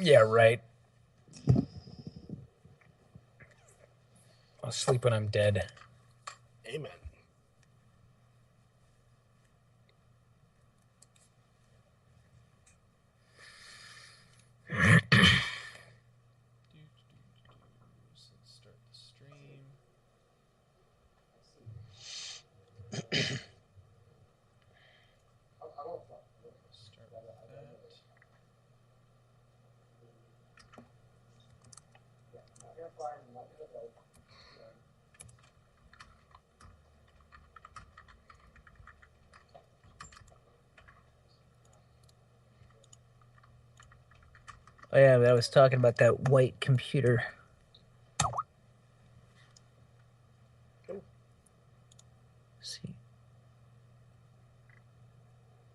Yeah, right. I'll sleep when I'm dead. Amen. So let's start the stream. Start with that. Oh yeah, but I was talking about that white computer. See.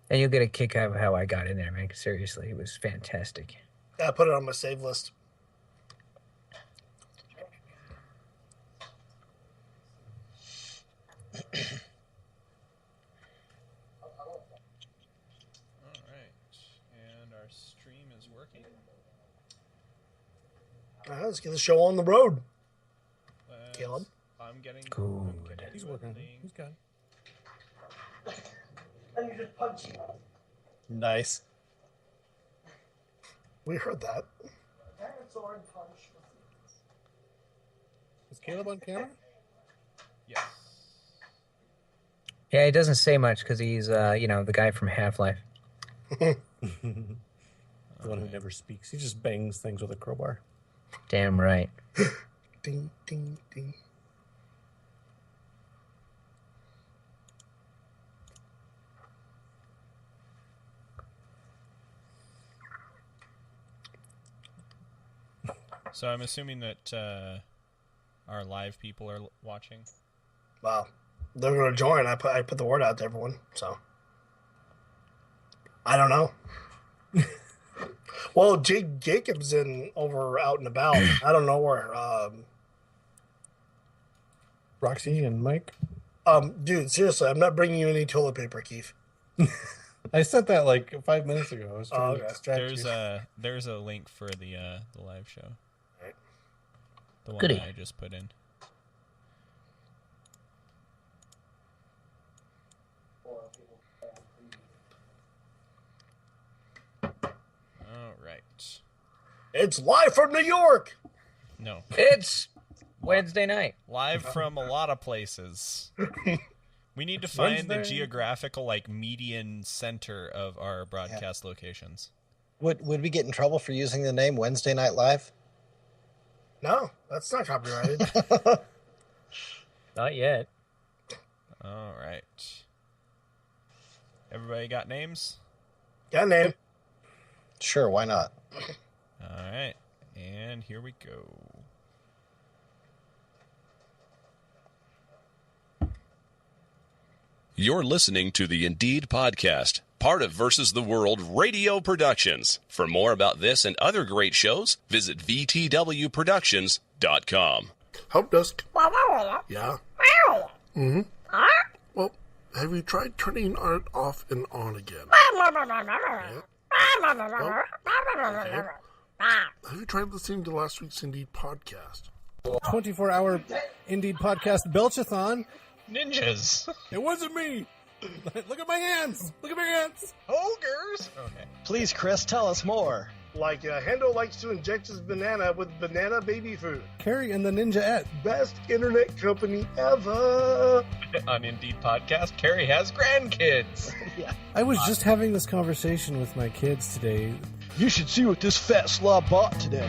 And you'll get a kick out of how I got in there, man. Seriously, it was fantastic. Yeah, I put it on my save list. All right, and our stream is working. All right, let's get the show on the road. Caleb? I'm getting good. He's working. He's good. And you just punch him. Nice. We heard that. Is Caleb on camera? Yes. Yeah, he doesn't say much because he's, the guy from Half-Life. The one who never speaks. He just bangs things with a crowbar. Damn right. Ding, ding, ding. So I'm assuming that our live people are watching. Wow. They're going to join. I put the word out to everyone, so. I don't know. Well, Jake Jacobs out and about. I don't know where. Roxy and Mike? Dude, seriously, I'm not bringing you any toilet paper, Keith. I said that like 5 minutes ago. I was trying to distract you. There's a link for the live show. Right. The one Goody. that I just put in. All right. It's live from New York. No. It's Wednesday night. Live from a lot of places. We need to find the Wednesday. geographical median center of our broadcast locations. Would we get in trouble for using the name Wednesday Night Live? No, that's not copyrighted. Not yet. All right. Everybody got names? Got a name. Sure, why not? All right. And here we go. You're listening to the Indeed podcast, part of Versus the World Radio Productions. For more about this and other great shows, visit vtwproductions.com. Help desk. Yeah. Mm-hmm. Well, have you tried turning art off and on again? Yeah. Okay. Have you tried listening to last week's Indeed podcast? 24-hour Indeed podcast Belchathon. Ninjas. It wasn't me. Look at my hands. Look at my hands. Ogres. Okay. Please, Chris, tell us more. Like Hendo likes to inject his banana with banana baby food. Carrie and the Ninja-ette. Best internet company ever. On Indeed podcast, Carrie has grandkids. I was just having this conversation with my kids today. You should see what this fat slob bought today.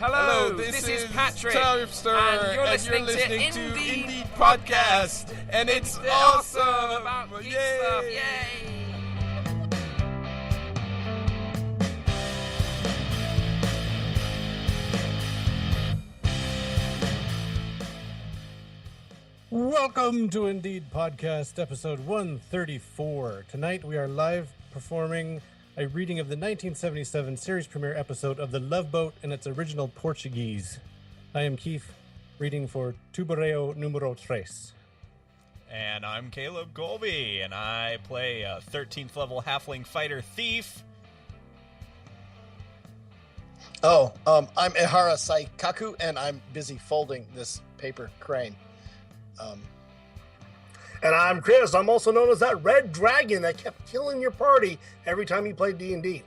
Hello, this is Patrick, Toaster, and you're listening to Indeed Podcast, and it's awesome about geek stuff. Yay! Welcome to Indeed Podcast, episode 134. Tonight we are live performing a reading of the 1977 series premiere episode of The Love Boat in its original Portuguese. I am Keith, reading for Tubarão número 3. And I'm Caleb Colby, and I play a 13th level halfling fighter thief. Oh, I'm Ehara Saikaku, and I'm busy folding this paper crane. And I'm Chris. I'm also known as that red dragon that kept killing your party every time you played D&D.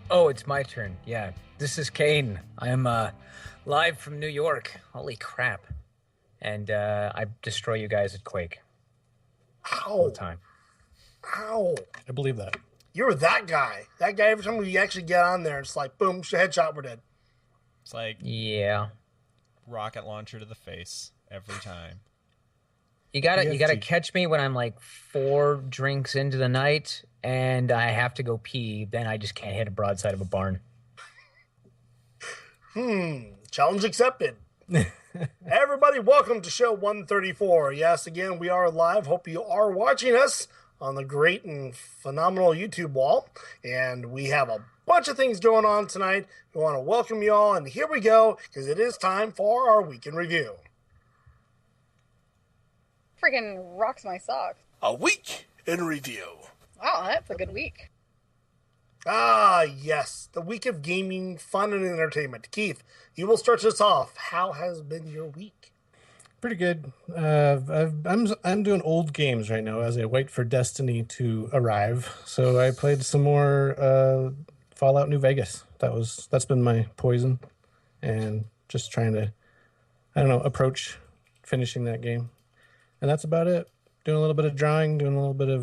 Oh, it's my turn. Yeah, this is Kane. I'm live from New York. Holy crap. And I destroy you guys at Quake all Ow. the time. Ow. I believe that. You're that guy. That guy, every time we actually get on there, it's like, boom, headshot, we're dead. It's like Yeah. rocket launcher to the face every time. You gotta PFG. catch me when I'm like 4 drinks into the night and I have to go pee. Then I just can't hit a broadside of a barn. Challenge accepted. Everybody, welcome to show 134. Yes, again, we are live. Hope you are watching us on the great and phenomenal YouTube wall. And we have a bunch of things going on tonight. We want to welcome you all. And here we go, because it is time for our week in review. Freaking rocks my socks. A week in review. Wow, that's a good week. Ah, yes, the week of gaming, fun, and entertainment. Keith, you will start us off. How has been your week? Pretty good. I'm doing old games right now as I wait for Destiny to arrive. So I played some more Fallout New Vegas. That's been my poison, and just trying to, approach finishing that game, and that's about it. Doing a little bit of drawing,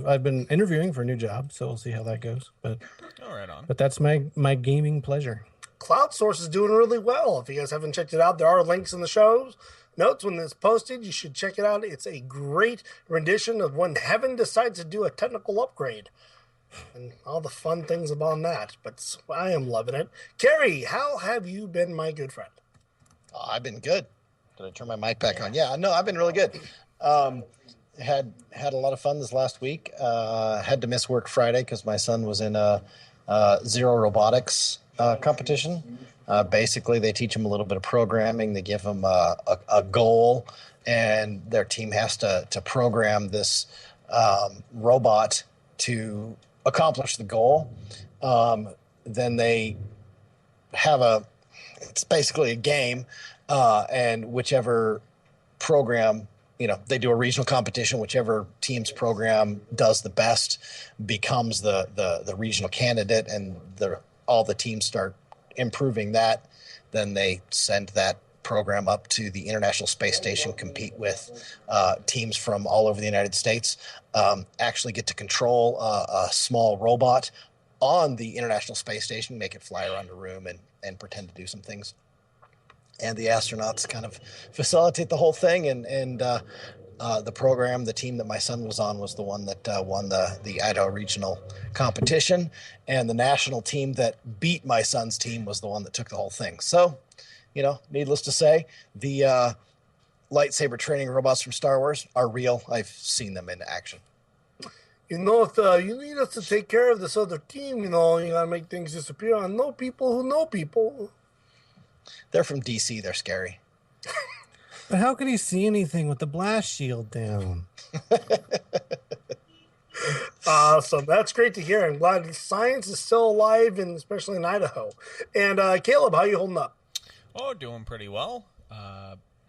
I've been interviewing for a new job, so we'll see how that goes. But Oh, right on. but that's my gaming pleasure. Cloud Source is doing really well. If you guys haven't checked it out, there are links in the show's notes when it's posted. You should check it out. It's a great rendition of when Heaven decides to do a technical upgrade and all the fun things about that. But I am loving it. Carrie, how have you been, my good friend? Oh, I've been good. Did I turn my mic back on? Yeah, no, I've been really good. Had a lot of fun this last week. Had to miss work Friday because my son was in a Zero Robotics competition. Basically, they teach him a little bit of programming. They give him a goal, and their team has to program this robot to accomplish the goal. Then they have it's basically a game, and whichever program, they do a regional competition. Whichever team's program does the best becomes the regional candidate, and all the teams start improving that. Then they send that program up to the International Space Station, compete with teams from all over the United States, actually get to control a small robot on the International Space Station, make it fly around the room and pretend to do some things. And the astronauts kind of facilitate the whole thing. And the program, the team that my son was on, was the one that won the Idaho regional competition. And the national team that beat my son's team was the one that took the whole thing. So, needless to say, the lightsaber training robots from Star Wars are real. I've seen them in action. If you need us to take care of this other team, you gotta make things disappear. I know people who know people. They're from DC. They're scary. But how could he see anything with the blast shield down? Awesome. That's great to hear. I'm glad science is still alive, and especially in Idaho. And Caleb, how you holding up? Oh, doing pretty well.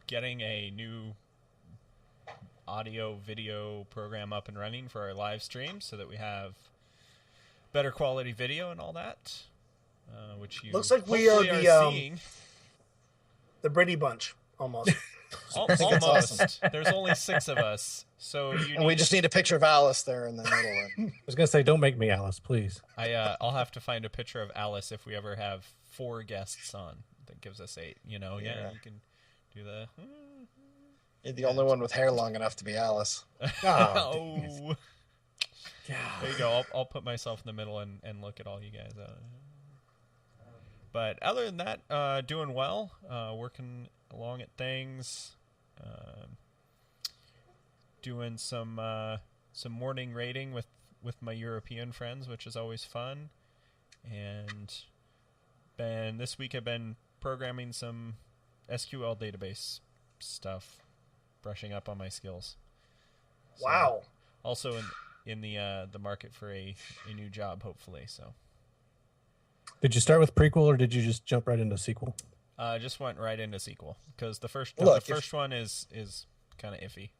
Getting a new audio video program up and running for our live stream so that we have better quality video and all that, which you Looks like we are seeing. The Brady Bunch, almost. Almost. There's only 6 of us, so we just need a picture of Alice there in the middle. I was going to say, don't make me Alice, please. I'll have to find a picture of Alice if we ever have 4 guests on. That gives us 8. You can do the. You're the only one with hair long enough to be Alice. Oh. There you go. I'll put myself in the middle and look at all you guys. But other than that, doing well. Working along at things. Doing some morning raiding with my European friends, which is always fun. And this week I've been programming some SQL database stuff. brushing up on my skills. So, Wow. Also in the market for a new job, hopefully. So. Did you start with prequel or did you just jump right into sequel? Just went right into sequel because the first one is kind of iffy.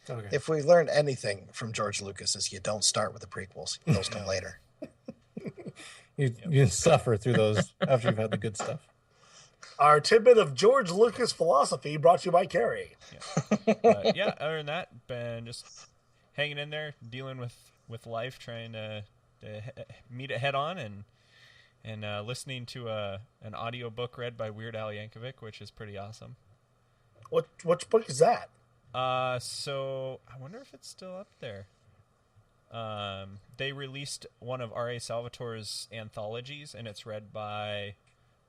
Okay. If we learned anything from George Lucas, is you don't start with the prequels; those come later. You suffer through those after you've had the good stuff. Our tidbit of George Lucas philosophy brought to you by Carrie. Yeah. Other than that, been just hanging in there, dealing with life, trying to meet it head on, and listening to an audio book read by Weird Al Yankovic, which is pretty awesome. Which book is that? So I wonder if it's still up there. They released one of R.A. Salvatore's anthologies, and it's read by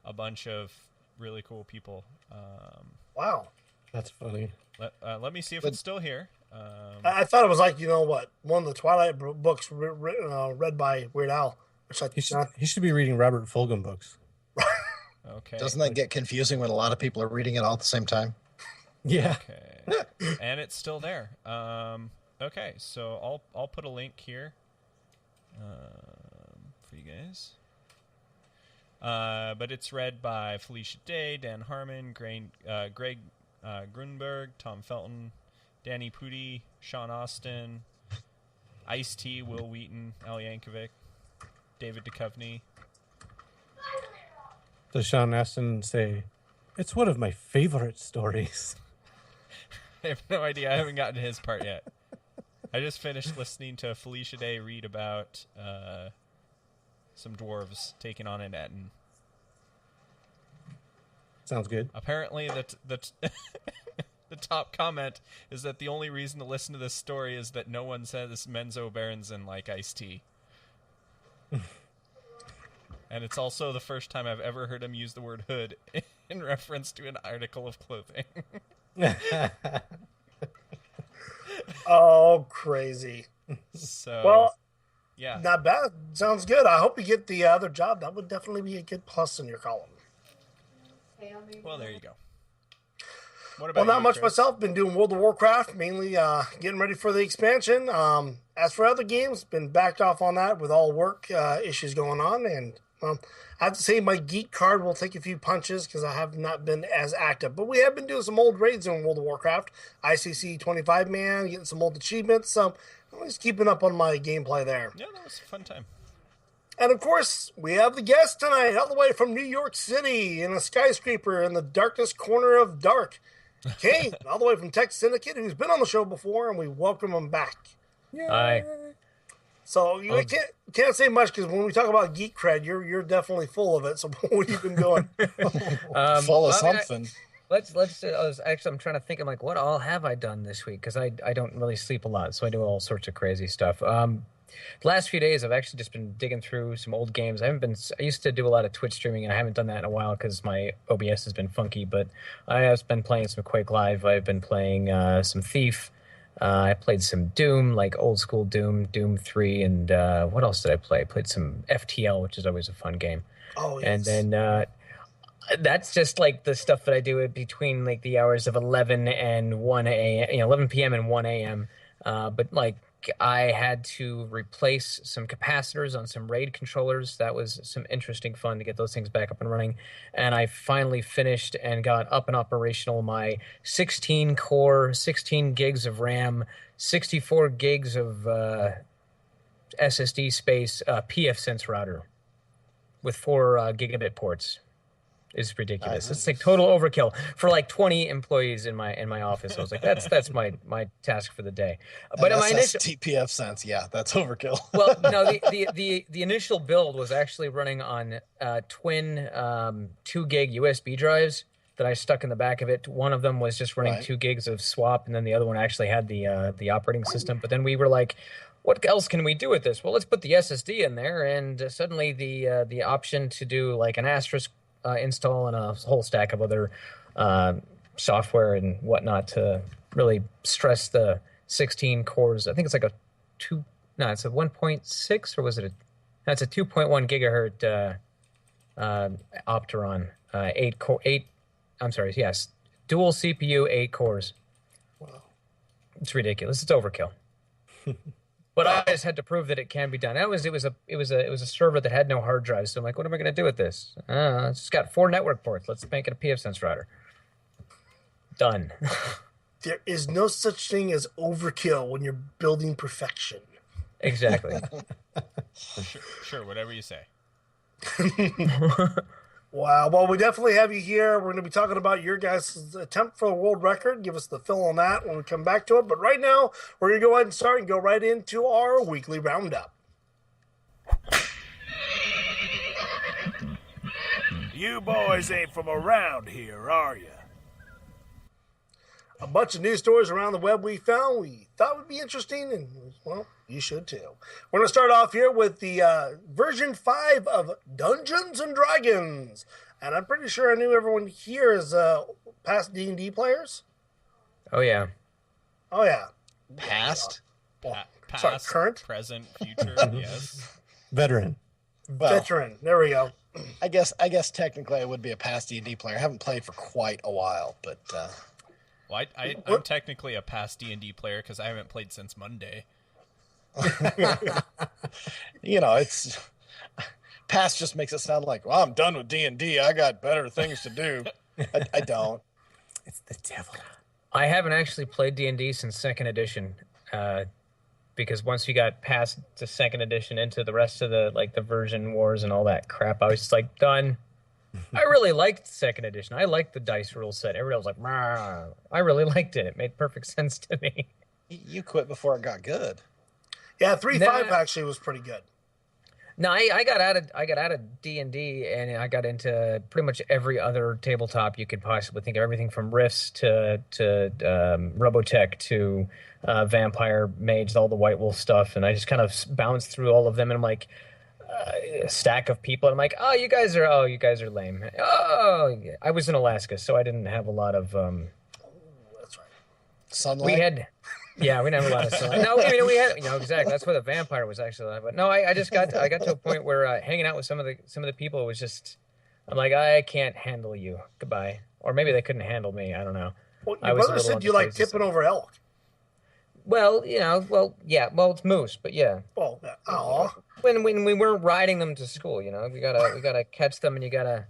a bunch of really cool people. Wow. That's funny. Let me see if it's still here. I thought it was like, one of the Twilight books read by Weird Al. He should be reading Robert Fulghum books. Okay. Doesn't that get confusing when a lot of people are reading it all at the same time? Yeah. Okay. And it's still there. Okay, so I'll put a link here for you guys. But it's read by Felicia Day, Dan Harmon, Greg Grunberg, Tom Felton, Danny Pudi, Sean Austin, Ice-T, Will Wheaton, Al Yankovic, David Duchovny. Does Sean Astin say, "It's one of my favorite stories"? I have no idea. I haven't gotten to his part yet. I just finished listening to Felicia Day read about some dwarves taking on an Etten. Sounds good. Apparently, the top comment is that the only reason to listen to this story is that no one says Menzo Berenson like Ice-T. And it's also the first time I've ever heard him use the word hood in reference to an article of clothing. Oh, crazy. So, well, yeah. Not bad. Sounds good. I hope you get the other job. That would definitely be a good plus in your column. Well, there you go. What about not you, much Chris? myself. Been doing World of Warcraft, mainly getting ready for the expansion. As for other games, been backed off on that with all work issues going on. And I have to say my geek card will take a few punches because I have not been as active. But we have been doing some old raids in World of Warcraft. ICC 25-man, getting some old achievements. So I'm just keeping up on my gameplay there. Yeah, that was a fun time. And of course, we have the guest tonight, all the way from New York City, in a skyscraper in the darkest corner of dark. Kane, all the way from Tech Syndicate, who's been on the show before, and we welcome him back. Hi. So you can't say much because when we talk about geek cred, you're definitely full of it. So what have you been doing? Full of something. Let's. I'm trying to think. I'm like, what all have I done this week? Because I don't really sleep a lot, so I do all sorts of crazy stuff. The last few days, I've actually just been digging through some old games. I used to do a lot of Twitch streaming, and I haven't done that in a while because my OBS has been funky. But I have been playing some Quake Live. I've been playing some Thief. I played some Doom, like old school Doom, Doom 3, and what else did I play? I played some FTL, which is always a fun game. Oh, yes. And then that's just like the stuff that I do between like the hours of 11 and 1 a.m., 11 p.m. and 1 a.m. But like I had to replace some capacitors on some RAID controllers. That was some interesting fun to get those things back up and running. And I finally finished and got up and operational my 16-core, 16 gigs of RAM, 64 gigs of SSD space PFSense router with 4 gigabit ports. It's ridiculous. Nice. It's like total overkill for like 20 employees in my office. I was like, that's my task for the day. But my initial TPF sense, yeah, that's overkill. well, no, the initial build was actually running on twin 2 gig USB drives that I stuck in the back of it. One of them was just running 2 gigs of swap, and then the other one actually had the operating system. But then we were like, what else can we do with this? Well, let's put the SSD in there, and suddenly the option to do like an Asterisk install and a whole stack of other software and whatnot to really stress the 16 cores. I think it's like it's a 1.6 or was it it's a 2.1 gigahertz Opteron, dual CPU, 8 cores. It's ridiculous. It's overkill. But I just had to prove that it can be done. It was a server that had no hard drive. So I'm like, what am I going to do with this? It's just got 4 network ports. Let's make it a pfSense router. Done. There is no such thing as overkill when you're building perfection. Exactly. Sure, whatever you say. Wow. Well, we definitely have you here. We're going to be talking about your guys' attempt for a world record. Give us the fill on that when we come back to it. But right now, we're going to go ahead and start and go right into our weekly roundup. You boys ain't from around here, are you? A bunch of news stories around the web we found we thought would be interesting, and, well, you should too. We're going to start off here with the version 5 of Dungeons & Dragons. And I'm pretty sure I knew everyone here is past D&D players. Oh, yeah. Oh, yeah. Past? Past, sorry, current? present, future, yes. Veteran. Well, Veteran. There we go. I guess technically I would be a past D&D player. I haven't played for quite a while, but Well, I'm technically a past D&D player because I haven't played since Monday. it's past just makes it sound like, well, I'm done with D&D. I got better things to do. I don't. It's the devil. I haven't actually played D&D since 2nd edition, because once you got past the 2nd edition into the rest of the version wars and all that crap, I was just like, done. I really liked 2nd edition. I liked the dice rule set. Everybody was like, "Rah." I really liked it. It made perfect sense to me. You quit before it got good. Yeah, 3.5 actually was pretty good. No, I got out of D&D, and I got into pretty much every other tabletop you could possibly think of. Everything from Rifts to Robotech to Vampire Mage, all the White Wolf stuff, and I just kind of bounced through all of them, and I'm like, a stack of people, and I'm like, you guys are lame. I was in Alaska, so I didn't have a lot of That's right. Sunlight? we didn't have a lot of sunlight. No, we had, exactly, that's where the vampire was actually alive. But no, I got to a point where hanging out with some of the people was just, I'm like, I can't handle you, goodbye. Or maybe they couldn't handle me, I don't know. Well, your brother said you like tipping over elk. Well, it's moose, but yeah. Well, aw. When we weren't riding them to school, we gotta catch them, and you gotta,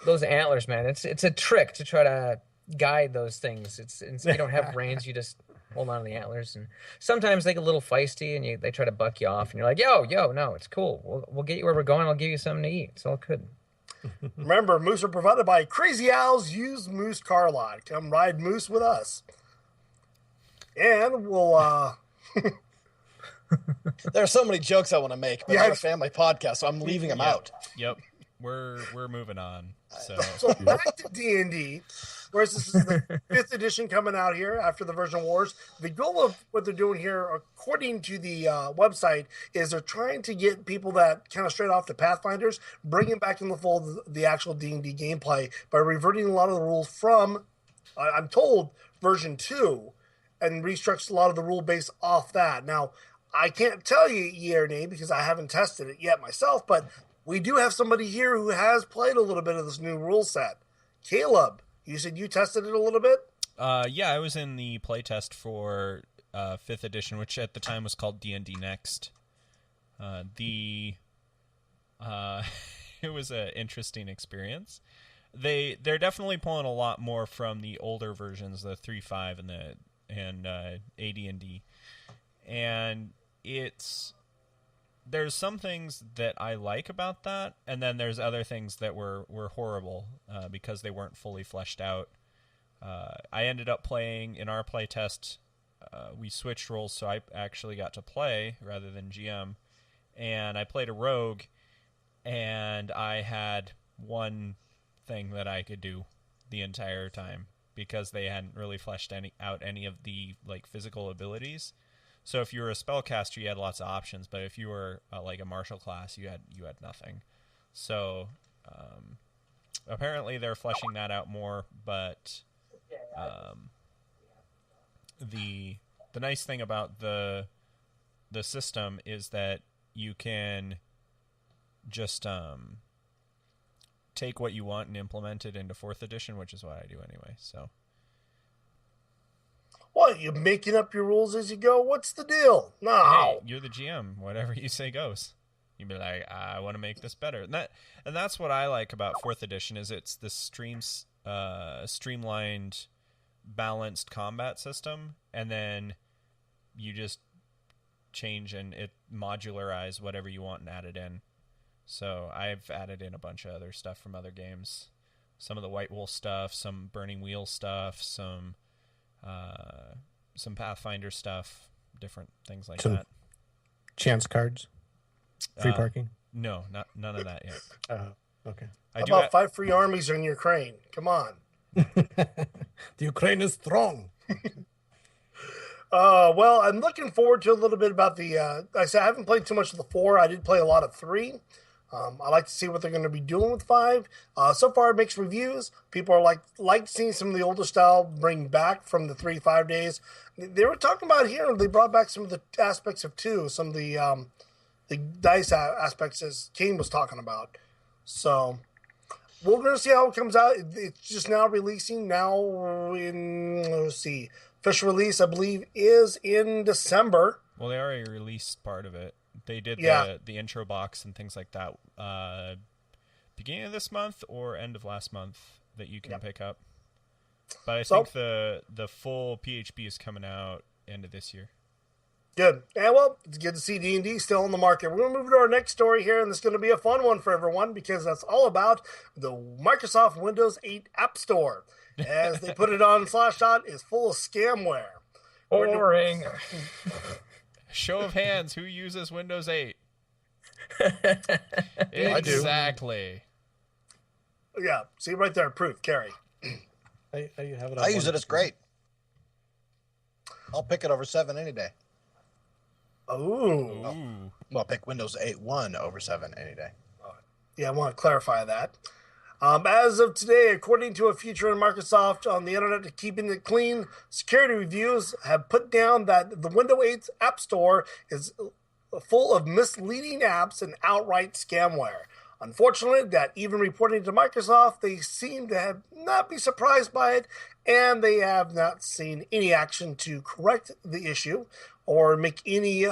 those antlers, man. It's a trick to try to guide those things. It's you don't have reins, you just hold on to the antlers, and sometimes they get a little feisty, and they try to buck you off, and you're like, yo, no, it's cool. We'll get you where we're going. I'll give you something to eat. It's all good. Remember, moose are provided by Crazy Owl's used moose car lot. Come ride moose with us. And we'll There are so many jokes I want to make, but we're a family podcast, so I'm leaving them out. Yep. We're moving on. So back to D&D, whereas this is the 5th edition coming out here after the Version Wars. The goal of what they're doing here, according to the website, is they're trying to get people that kind of straight off the Pathfinders, bring them back in the fold of the actual D&D gameplay by reverting a lot of the rules from, I'm told, Version 2, and restructured a lot of the rule base off that. Now, I can't tell you yea or nay because I haven't tested it yet myself, but we do have somebody here who has played a little bit of this new rule set. Caleb, you said you tested it a little bit? Yeah, I was in the playtest for 5th edition, which at the time was called D&D Next. It was an interesting experience. They're definitely pulling a lot more from the older versions, the 3.5 and AD&D, and there's some things that I like about that, and then there's other things that were horrible because they weren't fully fleshed out. I ended up playing in our playtest. We switched roles, so I actually got to play rather than GM, and I played a rogue, and I had one thing that I could do the entire time because they hadn't really fleshed out any of the physical abilities. So if you were a spellcaster, you had lots of options, but if you were a martial class, you had nothing. So apparently they're fleshing that out more, but the nice thing about the system is that you can just take what you want and implement it into 4th edition, which is what I do anyway. So What, you making up your rules as you go? What's the deal? No. Hey, you're the GM. Whatever you say goes. You'd be like, I want to make this better. And that's what I like about 4th edition is it's this streamlined, balanced combat system, and then you just change and it modularize whatever you want and add it in. So I've added in a bunch of other stuff from other games. Some of the White Wolf stuff, some Burning Wheel stuff, some Pathfinder stuff, different things like that. Chance cards. Free parking? No, none of that yet. Okay. How about 5 free armies in Ukraine? Come on. The Ukraine is strong. Well, I'm looking forward to a little bit about the. I said I haven't played too much of the 4. I did play a lot of 3. I like to see what they're going to be doing with 5. So far, mixed reviews. People are like seeing some of the older style bring back from the 3-5 days. They were talking about here. They brought back some of the aspects of 2. Some of the dice aspects as Kane was talking about. So we're going to see how it comes out. It's just now releasing now in, let's see, official release, I believe, is in December. Well, they already released part of it. They did the intro box and things like that beginning of this month or end of last month that you can pick up. But I think the full PHB is coming out end of this year. Good. And well, it's good to see D&D still on the market. We're going to move to our next story here, and it's going to be a fun one for everyone because that's all about the Microsoft Windows 8 App Store. As they put it on Slashdot, is full of scamware. Boring. Show of hands, who uses Windows 8? I do. Exactly. Yeah, see right there, proof, Carrie. I have it. I use it. It's great. I'll pick it over 7 any day. Oh. Ooh. Well, I'll pick Windows 8.1 over 7 any day. Yeah, I want to clarify that. As of today, according to a feature in Microsoft on the internet keeping it clean, security reviews have put down that the Windows 8 App Store is full of misleading apps and outright scamware. Unfortunately, that even reporting to Microsoft, they seem to have not be surprised by it, and they have not seen any action to correct the issue or make any,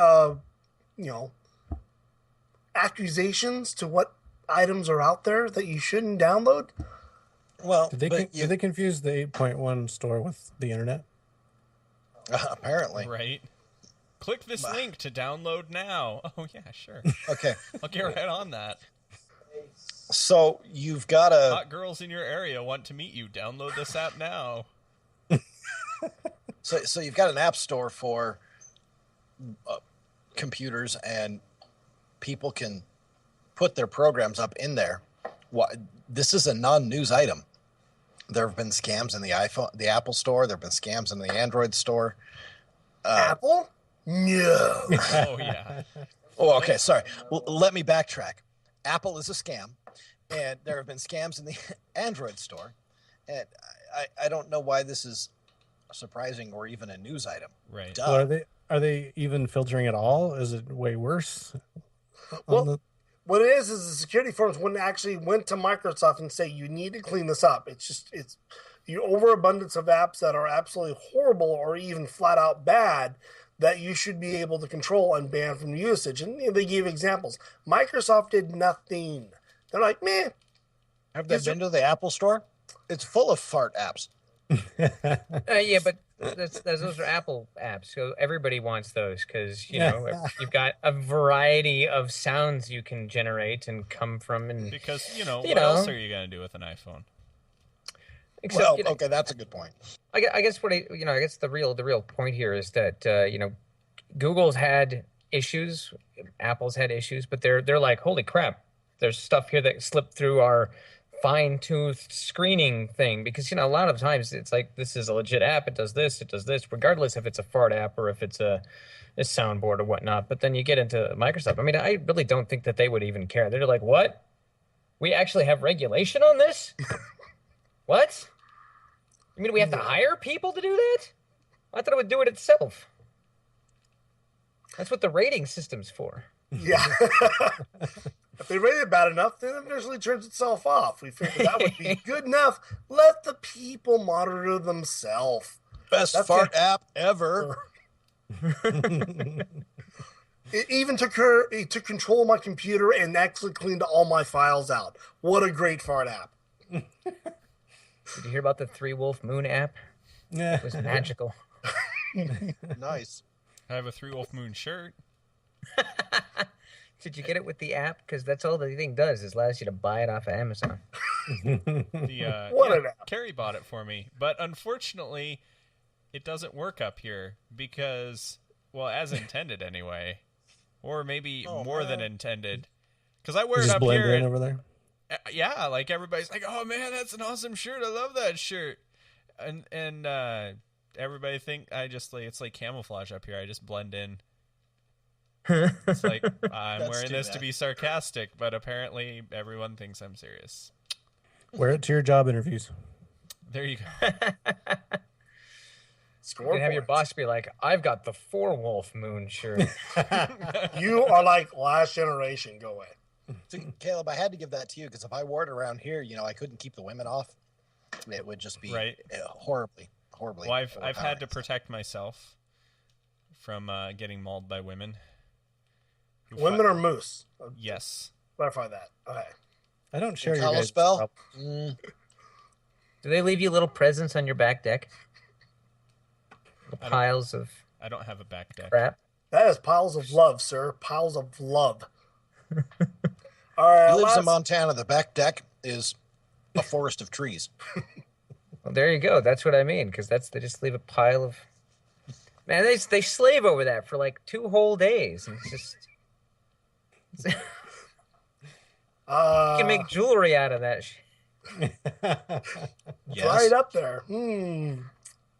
accusations to what items are out there that you shouldn't download. Well, did they confuse the 8.1 store with the internet? Apparently. Right. Click this link to download now. Oh, yeah, sure. Okay. I'll get right on that. So you've got a... Hot girls in your area want to meet you. Download this app now. So you've got an app store for computers, and people can put their programs up in there. This is a non-news item. There have been scams in the Apple store. There have been scams in the Android store. Apple? No. Oh, yeah. Oh, okay. Sorry. Well, let me backtrack. Apple is a scam, and there have been scams in the Android store. And I don't know why this is surprising or even a news item. Right. Well, are they even filtering at all? Is it way worse? Well, what it is the security firms went to Microsoft and say, you need to clean this up. It's the overabundance of apps that are absolutely horrible or even flat out bad that you should be able to control and ban from usage. And they gave examples. Microsoft did nothing. They're like, meh. Have they been to the Apple store? It's full of fart apps. Yeah, but those are Apple apps, so everybody wants those because you've got a variety of sounds you can generate and come from, and because what else are you gonna do with an iPhone? Except, okay, that's a good point. I guess the real point here is that Google's had issues, Apple's had issues, but they're like, holy crap, there's stuff here that slipped through our fine-toothed screening thing, because a lot of times it's like, this is a legit app, it does this, regardless if it's a fart app or if it's a soundboard or whatnot. But then you get into Microsoft, I mean, I really don't think that they would even care. They're like, what, we actually have regulation on this? What, you mean we have to hire people to do that? I thought it would do it itself. That's what the rating system's for. Yeah. If they rate it bad enough, then it eventually turns itself off. We figured that would be good enough. Let the people monitor themselves. Best fart app ever. It even took control of my computer and actually cleaned all my files out. What a great fart app. Did you hear about the Three Wolf Moon app? Yeah. It was magical. Nice. I have a Three Wolf Moon shirt. Did you get it with the app? Because that's all the thing does is allows you to buy it off of Amazon. Carrie bought it for me, but unfortunately, it doesn't work up here because, well, as intended anyway, or maybe more than intended. Because I wear it up here in over there. Yeah, like everybody's like, "Oh man, that's an awesome shirt! I love that shirt," and everybody think I just like it's like camouflage up here. I just blend in. It's like I'm wearing this to be sarcastic, but apparently everyone thinks I'm serious. Wear it to your job interviews. There you go. You can have your boss be like, "I've got the Four Wolf Moon shirt." You are like last generation. Go away. See, Caleb, I had to give that to you because if I wore it around here, I couldn't keep the women off. It would just be horribly. Well, I've had to protect myself from getting mauled by women. Women or moose? Yes. Clarify that. Okay. I don't share your guys' spell. Do they leave you little presents on your back deck? Little piles of. I don't have a back deck. Crap. That is piles of love, sir. Piles of love. All right. He lives in Montana. The back deck is a forest of trees. Well, there you go. That's what I mean. Because they just leave a pile of. Man, they slave over that for like 2 whole days, and it's just. You can make jewelry out of that shit. Yes. Right up there.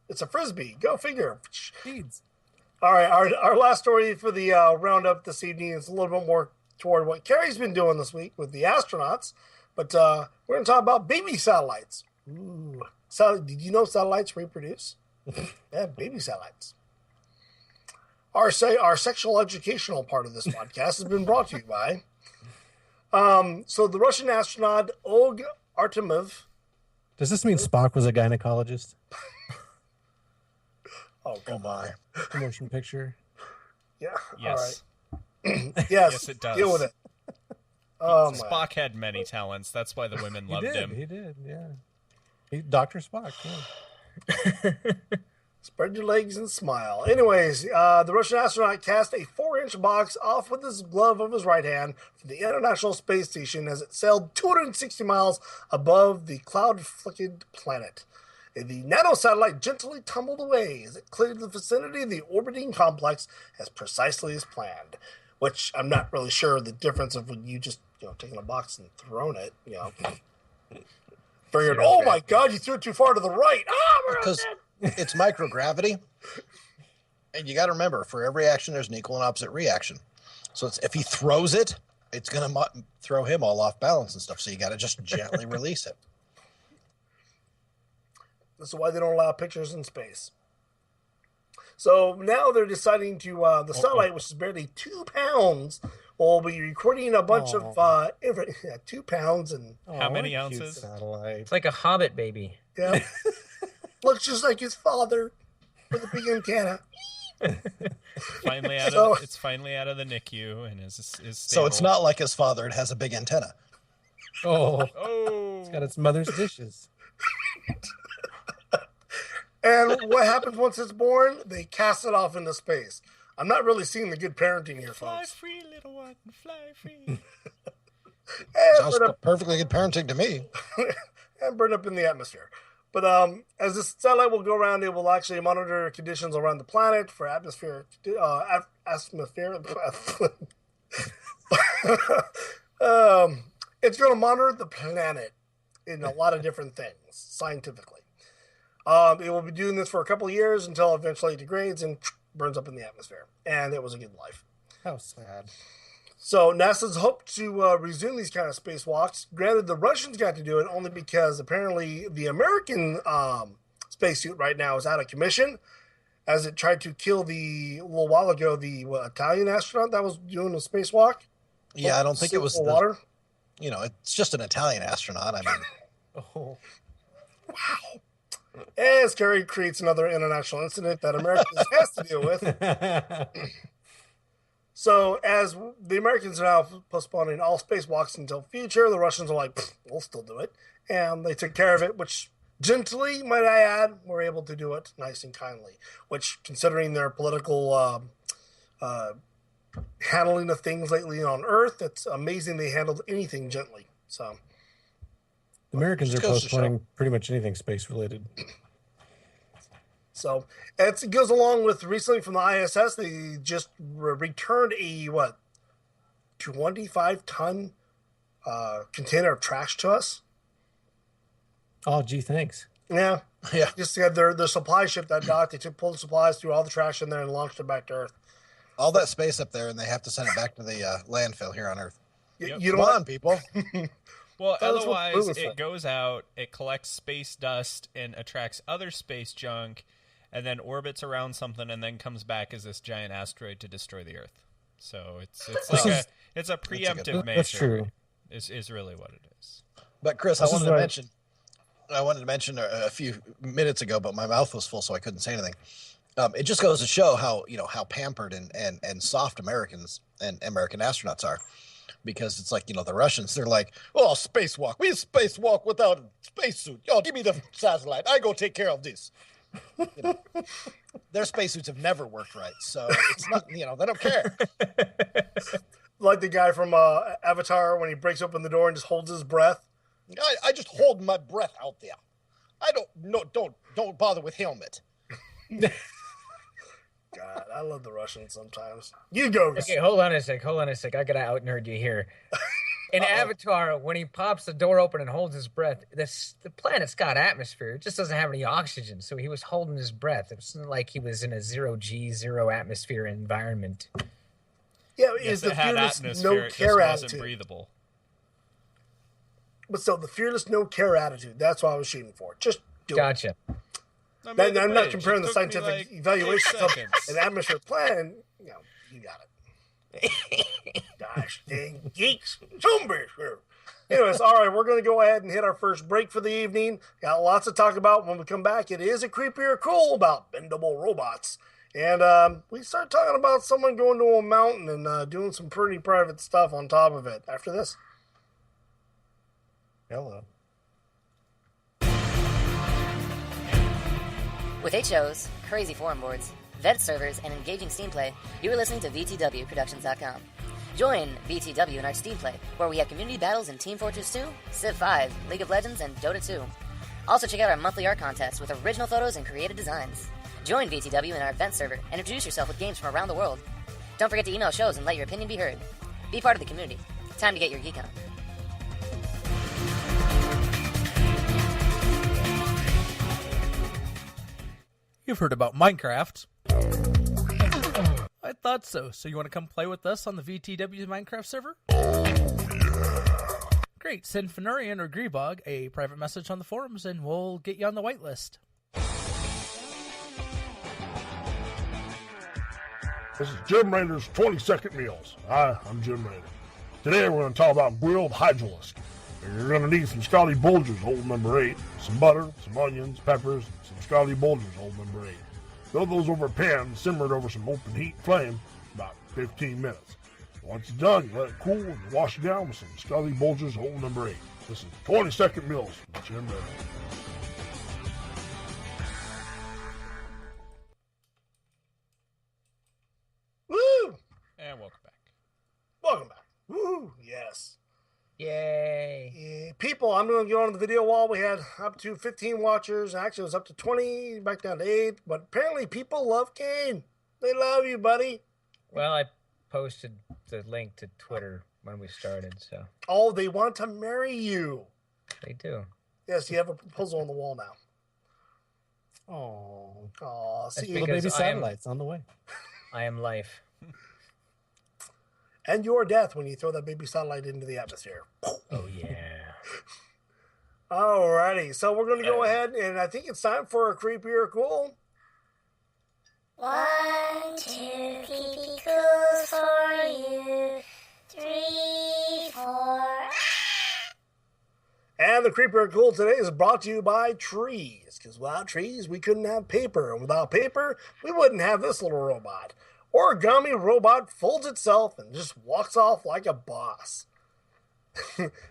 It's a frisbee. Go figure. Jeez. All right. Our last story for the roundup this evening is a little bit more toward what Carrie's been doing this week with the astronauts. But we're going to talk about baby satellites. Ooh. Did you know satellites reproduce? Yeah, baby satellites. Our sexual educational part of this podcast has been brought to you by. So the Russian astronaut Oleg Artemyev. Does this mean Spock was a gynecologist? Oh my! Motion picture. Yeah. Yes. All right. Yes. Yes, it does. Deal with it. Oh my! Spock had many talents. That's why the women loved him. He did. Yeah. Dr. Spock. Yeah. Spread your legs and smile. Anyways, the Russian astronaut cast a 4-inch box off with his glove of his right hand from the International Space Station as it sailed 260 miles above the cloud-flecked planet. The nanosatellite gently tumbled away as it cleared the vicinity of the orbiting complex as precisely as planned. Which I'm not really sure the difference of when you just taking a box and thrown it. Figured, oh my God, you threw it too far to the right. Because it's microgravity, and you got to remember, for every action, there's an equal and opposite reaction. So if he throws it, it's going to throw him all off balance and stuff. So you got to just gently release it. This is why they don't allow pictures in space. So now they're deciding to the satellite, which is barely 2 pounds, will be recording a bunch of 2 pounds and how many ounces? It's like a Hobbit baby. Yeah. Looks just like his father with a big antenna. It's finally out of the NICU and is stable. So it's not like his father. It has a big antenna. Oh. It's got its mother's dishes. And what happens once it's born? They cast it off into space. I'm not really seeing the good parenting here, folks. Fly free, little one. Fly free. Sounds perfectly good parenting to me. And burn up in the atmosphere. But as this satellite will go around, it will actually monitor conditions around the planet for atmosphere. It's going to monitor the planet in a lot of different things, scientifically. It will be doing this for a couple of years until eventually it degrades and burns up in the atmosphere. And it was a good life. How sad. So NASA's hoped to resume these kind of spacewalks. Granted, the Russians got to do it only because apparently the American spacesuit right now is out of commission, as it tried to kill a little while ago the Italian astronaut that was doing a spacewalk. Yeah, I don't think it was water. It's just an Italian astronaut. I mean, wow. As Kerry creates another international incident that America has to deal with. So, as the Americans are now postponing all spacewalks until future, the Russians are like, we'll still do it. And they took care of it, which gently, might I add, were able to do it nice and kindly. Which, considering their political handling of things lately on Earth, it's amazing they handled anything gently. So, the Americans are postponing pretty much anything space-related. So it goes along with recently from the ISS, they just returned a 25-ton container of trash to us. Oh, gee, thanks. Yeah. Just had their supply ship that docked. They pulled the supplies, threw all the trash in there, and launched it back to Earth. All that space up there, and they have to send it back to the landfill here on Earth. Yep. You Come on, people. Well, otherwise it goes out, it collects space dust, and attracts other space junk, and then orbits around something, and then comes back as this giant asteroid to destroy the Earth. So it's like it's a preemptive measure. That's true. Is really what it is. But Chris, I wanted to mention a few minutes ago, but my mouth was full, so I couldn't say anything. It just goes to show how pampered and soft Americans and American astronauts are, because it's like, the Russians, they're like, oh, spacewalk, we spacewalk without a spacesuit. Yo, give me the satellite, I go take care of this. Their spacesuits have never worked right, so it's not, they don't care. Like the guy from Avatar when he breaks open the door and just holds his breath. I just hold my breath out there. I don't bother with helmet. God, I love the Russians sometimes. You go. Okay, hold on a sec. I gotta out nerd you here. In Avatar, when he pops the door open and holds his breath, the planet's got atmosphere. It just doesn't have any oxygen, so he was holding his breath. It wasn't like he was in a zero-G, zero-atmosphere environment. Yeah, yes, the fearless, no care attitude. Wasn't breathable. But still, the fearless no care attitude. That's what I was shooting for. Just do Gotcha. it. I'm not comparing the scientific evaluation of an atmosphere plan. You got it. Gosh dang geeks. Zombies here. Anyways, all right, we're going to go ahead and hit our first break for the evening. Got lots to talk about when we come back. It is a creepy or cool about bendable robots. And we start talking about someone going to a mountain and doing some pretty private stuff on top of it after this. Hello. With 8 shows, crazy forum boards, vet servers, and engaging Steam play, you are listening to VTWProductions.com. Join VTW in our Steam play, where we have community battles in Team Fortress 2, Civ 5, League of Legends, and Dota 2. Also check out our monthly art contest with original photos and creative designs. Join VTW in our event server and introduce yourself with games from around the world. Don't forget to email shows and let your opinion be heard. Be part of the community. Time to get your geek on. You've heard about Minecraft. I thought so. So you want to come play with us on the VTW Minecraft server? Great. Send Fenurian or Greebog a private message on the forums and we'll get you on the whitelist. This is Jim Raider's 20-second meals. Hi, I'm Jim Raider. Today we're going to talk about grilled hydralisk. You're going to need some Scotty Bulgers, old number 8, some butter, some onions, peppers, some Scotty Bulgers, old number 8. Throw those over a pan, simmered over some open heat flame, about 15 minutes. Once it's done, you let it cool and you wash it down with some Scotty Bulgers, old number 8. This is 20-second meals with Jim Raider. Woo! And welcome back. Welcome back. Woo! Yes. Yay. Yeah. People, I'm going to go on the video wall. We had up to 15 watchers. Actually, it was up to 20, back down to 8. But apparently people love Kane. They love you, buddy. Well, I posted the link to Twitter when we started, so. Oh, they want to marry you. They do. Yes, you have a proposal on the wall now. Oh, see, little baby satellites on the way. I am life. And your death when you throw that baby satellite into the atmosphere. Oh, yeah. Alrighty, so we're going to go ahead, and I think it's time for a creepy or cool. 1, 2, creepy cools for you. 3, 4. And the creepy or cool today is brought to you by trees, because without trees, we couldn't have paper. And without paper, we wouldn't have this little robot. Origami robot folds itself and just walks off like a boss.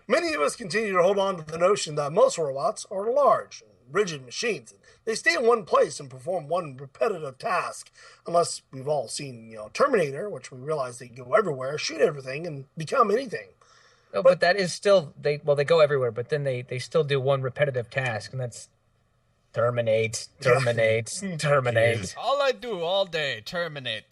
Many of us continue to hold on to the notion that most robots are large, rigid machines. They stay in one place and perform one repetitive task, unless we've all seen, Terminator, which we realize they go everywhere, shoot everything, and become anything. No, but that is still they go everywhere, but then they still do one repetitive task, and that's terminate. All I do all day, terminate.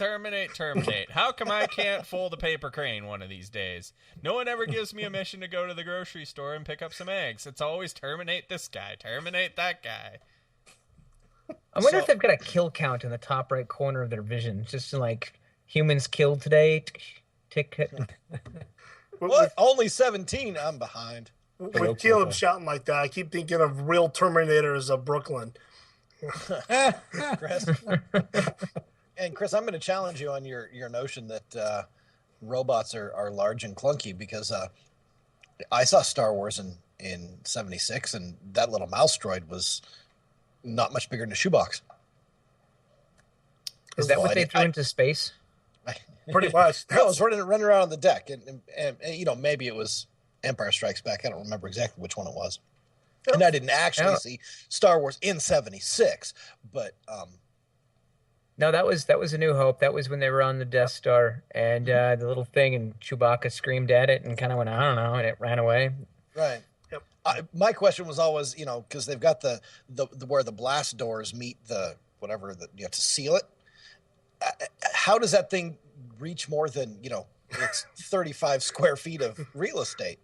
How come I can't fold a paper crane one of these days? No one ever gives me a mission to go to the grocery store and pick up some eggs. It's always terminate this guy, terminate that guy. I wonder if they've got a kill count in the top right corner of their vision, just like humans killed today. Tick. What? Only 17. I'm behind. With Caleb shouting like that, I keep thinking of real Terminators of Brooklyn. Chris. And Chris, I'm going to challenge you on your notion that robots are large and clunky, because I saw Star Wars in 76, and that little mouse droid was not much bigger than a shoebox. Is that what they threw into space? Pretty much. No, it was running around on the deck, and maybe it was Empire Strikes Back. I don't remember exactly which one it was. And I didn't actually see Star Wars in 76, but no, that was A New Hope. That was when they were on the Death Star, and the little thing, and Chewbacca screamed at it and kind of went, I don't know, and it ran away. Right. Yep. My question was always, because they've got the where the blast doors meet the whatever you have to seal it. How does that thing reach more than it's 35 square feet of real estate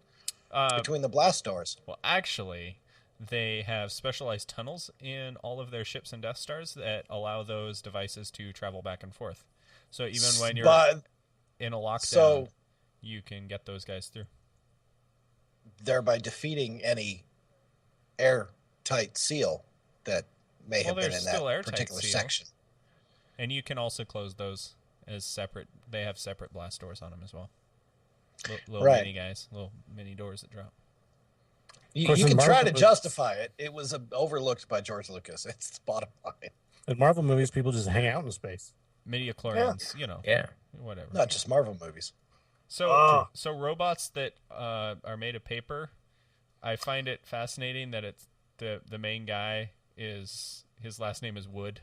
between the blast doors? Well, actually, they have specialized tunnels in all of their ships and Death Stars that allow those devices to travel back and forth. So even when you're in a lockdown, you can get those guys through, thereby defeating any airtight seal that may have been in that particular section. And you can also close those as separate. They have separate blast doors on them as well. Little mini guys, little mini doors that drop. You can try to justify it. It was overlooked by George Lucas. It's the bottom line. In Marvel movies, people just hang out in space. Midi-chlorians, whatever. Not just Marvel movies. So robots that are made of paper, I find it fascinating that it's the main guy his last name is Wood.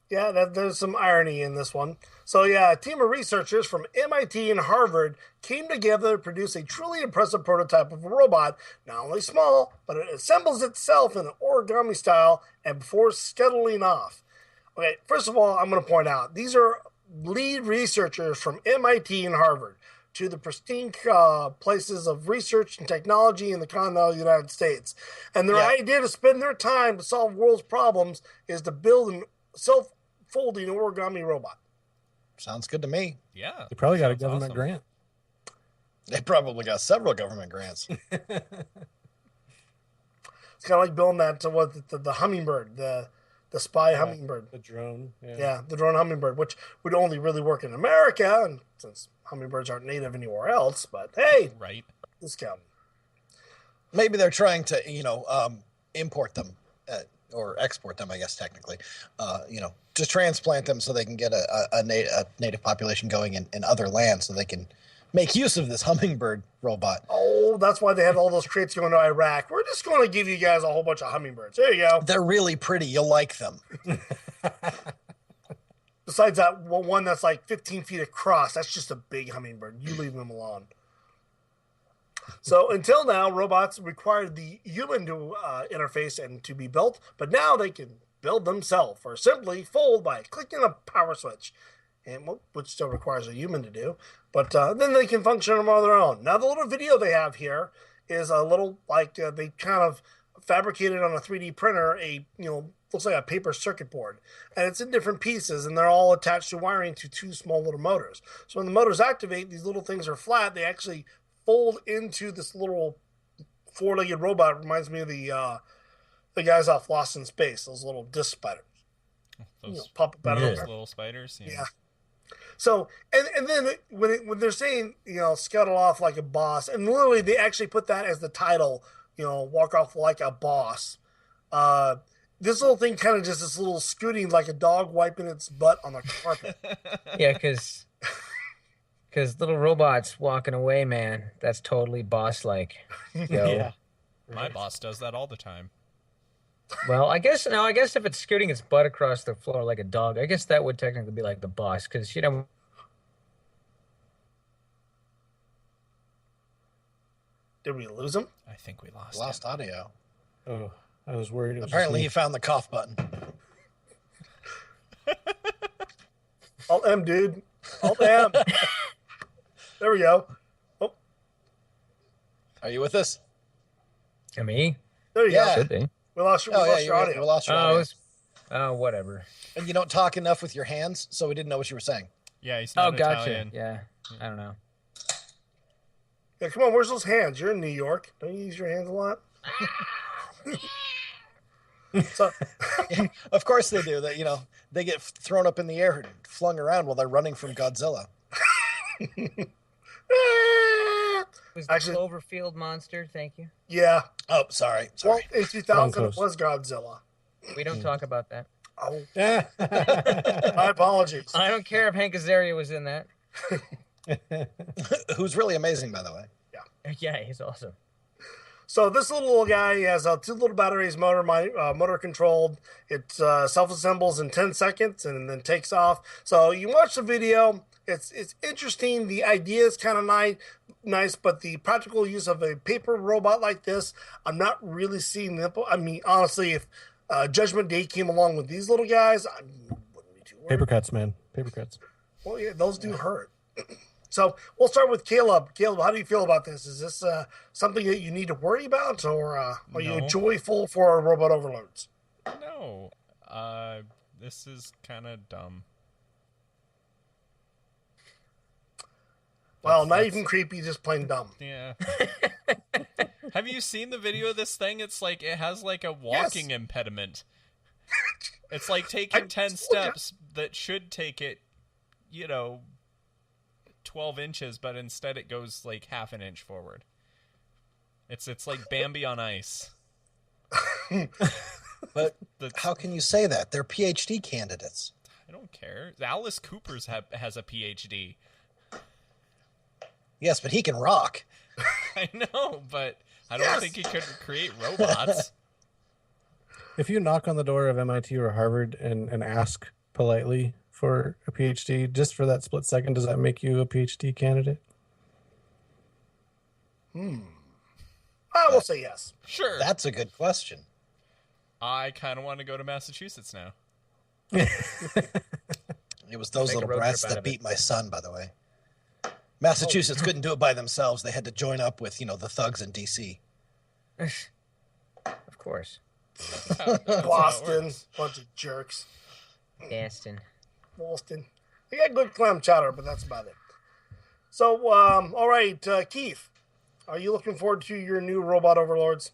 Yeah, there's some irony in this one. So yeah, a team of researchers from MIT and Harvard came together to produce a truly impressive prototype of a robot, not only small, but it assembles itself in an origami style and before scuttling off. Okay, first of all, I'm going to point out, these are lead researchers from MIT and Harvard, to the pristine places of research and technology in the continental United States. And their idea to spend their time to solve world's problems is to build an self-folding origami robot. Sounds good to me. Yeah. They probably got a government grant. They probably got several government grants. It's kind of like building that to the hummingbird, the spy hummingbird. The drone. Yeah, the drone hummingbird, which would only really work in America, and since hummingbirds aren't native anywhere else, but hey, right, discount. Maybe they're trying to, import them. Or export them, I guess, technically, to transplant them so they can get a native population going in other lands so they can make use of this hummingbird robot. Oh, that's why they have all those crates going to Iraq. We're just going to give you guys a whole bunch of hummingbirds. There you go. They're really pretty. You'll like them. Besides that one that's like 15 feet across, that's just a big hummingbird. You leave them alone. So until now, robots required the human to interface and to be built, but now they can build themselves or simply fold by clicking a power switch, and which still requires a human to do. But then they can function on their own. Now the little video they have here is a little they kind of fabricated on a 3D printer looks like a paper circuit board, and it's in different pieces, and they're all attached to wiring to two small little motors. So when the motors activate, these little things are flat. They actually fold into this little four-legged robot. Reminds me of the guys off Lost in Space, those little disc spiders. Those those little spiders. Yeah. So and then when they're saying scuttle off like a boss, and literally they actually put that as the title walk off like a boss. This little thing kind of just this little scooting like a dog wiping its butt on the carpet. Yeah, because little robots walking away, man, that's totally boss-like. Yeah. My boss does that all the time. Well, I guess if it's scooting its butt across the floor like a dog, I guess that would technically be like the boss, because Did we lose him? I think we Lost audio. Oh, I was worried. It was Apparently, he just found the cough button. Alt M, dude. Alt M. There we go. Oh, Are you with us? Me? there you Yeah. Should be. go. We lost your audio. We lost your Oh, audio. whatever. And you don't talk enough with your hands, so we didn't know what you were saying. Yeah, he's Oh, not gotcha. Italian. Yeah, I don't know. Yeah, come on. Where's those hands? You're in New York. Don't you use your hands a lot? So, Of course they do. That they get thrown up in the air and flung around while they're running from Godzilla. It was Actually- the Cloverfield monster. Thank you. yeah. Oh, sorry. Well, in 2000, it Broncos. was Godzilla. We don't talk about that. Oh, Yeah. my apologies. I don't care if Hank Azaria was in that. Who's really amazing, by the way. Yeah, he's awesome. So this little guy has 2 little batteries, motor controlled. It self-assembles in 10 seconds and then takes off. So you watch the video. It's interesting. The idea is kind of nice, but the practical use of a paper robot like this, I'm not really seeing the. I mean, honestly, if Judgment Day came along with these little guys, I wouldn't be too worried. Paper cuts, man. Paper cuts. Well, yeah, those do hurt. So we'll start with Caleb. Caleb, how do you feel about this? Is this something that you need to worry about, or are you No. joyful for robot overloads? No, this is kind of dumb. Well, not even creepy, just plain dumb. Yeah. Have you seen the video of this thing? It's like it has like a walking impediment. It's like taking 10 steps that should take it, 12 inches, but instead it goes like half an inch forward. It's like Bambi on ice. But how can you say that? They're PhD candidates. I don't care. Alice Cooper's has a PhD. Yes, but he can rock. I know, but I don't think he could create robots. If you knock on the door of MIT or Harvard and ask politely for a PhD, just for that split second, does that make you a PhD candidate? I will say yes. Sure. That's a good question. I kind of want to go to Massachusetts now. It was those Make a little road brats trip out that of it. beat my son, by the way. Massachusetts couldn't do it by themselves. They had to join up with, the thugs in D.C. Of course. Boston, bunch of jerks. Aston. Boston. They got good clam chowder, but that's about it. So, all right, Keith, are you looking forward to your new robot overlords?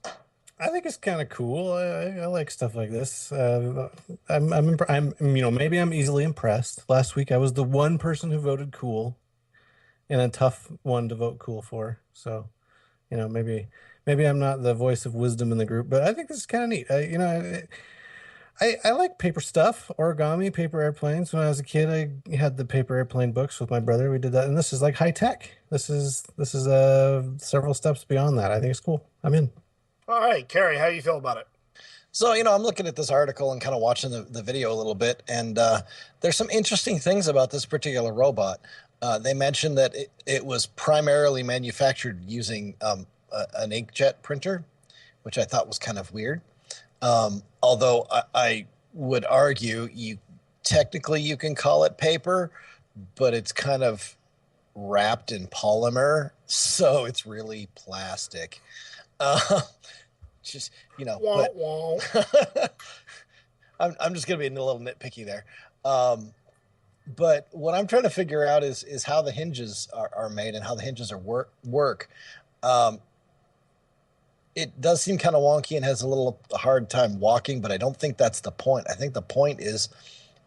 I think it's kind of cool. I like stuff like this. Maybe I'm easily impressed. Last week I was the one person who voted cool, and a tough one to vote cool for. So, maybe I'm not the voice of wisdom in the group, but I think this is kind of neat. I like paper stuff, origami, paper airplanes. When I was a kid, I had the paper airplane books with my brother. We did that, and this is like high tech. This is several steps beyond that. I think it's cool. I'm in. All right, Carrie, how do you feel about it? So, I'm looking at this article and kind of watching the video a little bit, and there's some interesting things about this particular robot. They mentioned that it was primarily manufactured using an inkjet printer, which I thought was kind of weird. Although I would argue you can call it paper, but it's kind of wrapped in polymer, so it's really plastic. Just Wah, but wah. I'm just gonna be a little nitpicky there. But what I'm trying to figure out is how the hinges are made and how the hinges are work. It does seem kind of wonky and has a little hard time walking, but I don't think that's the point. I think the point is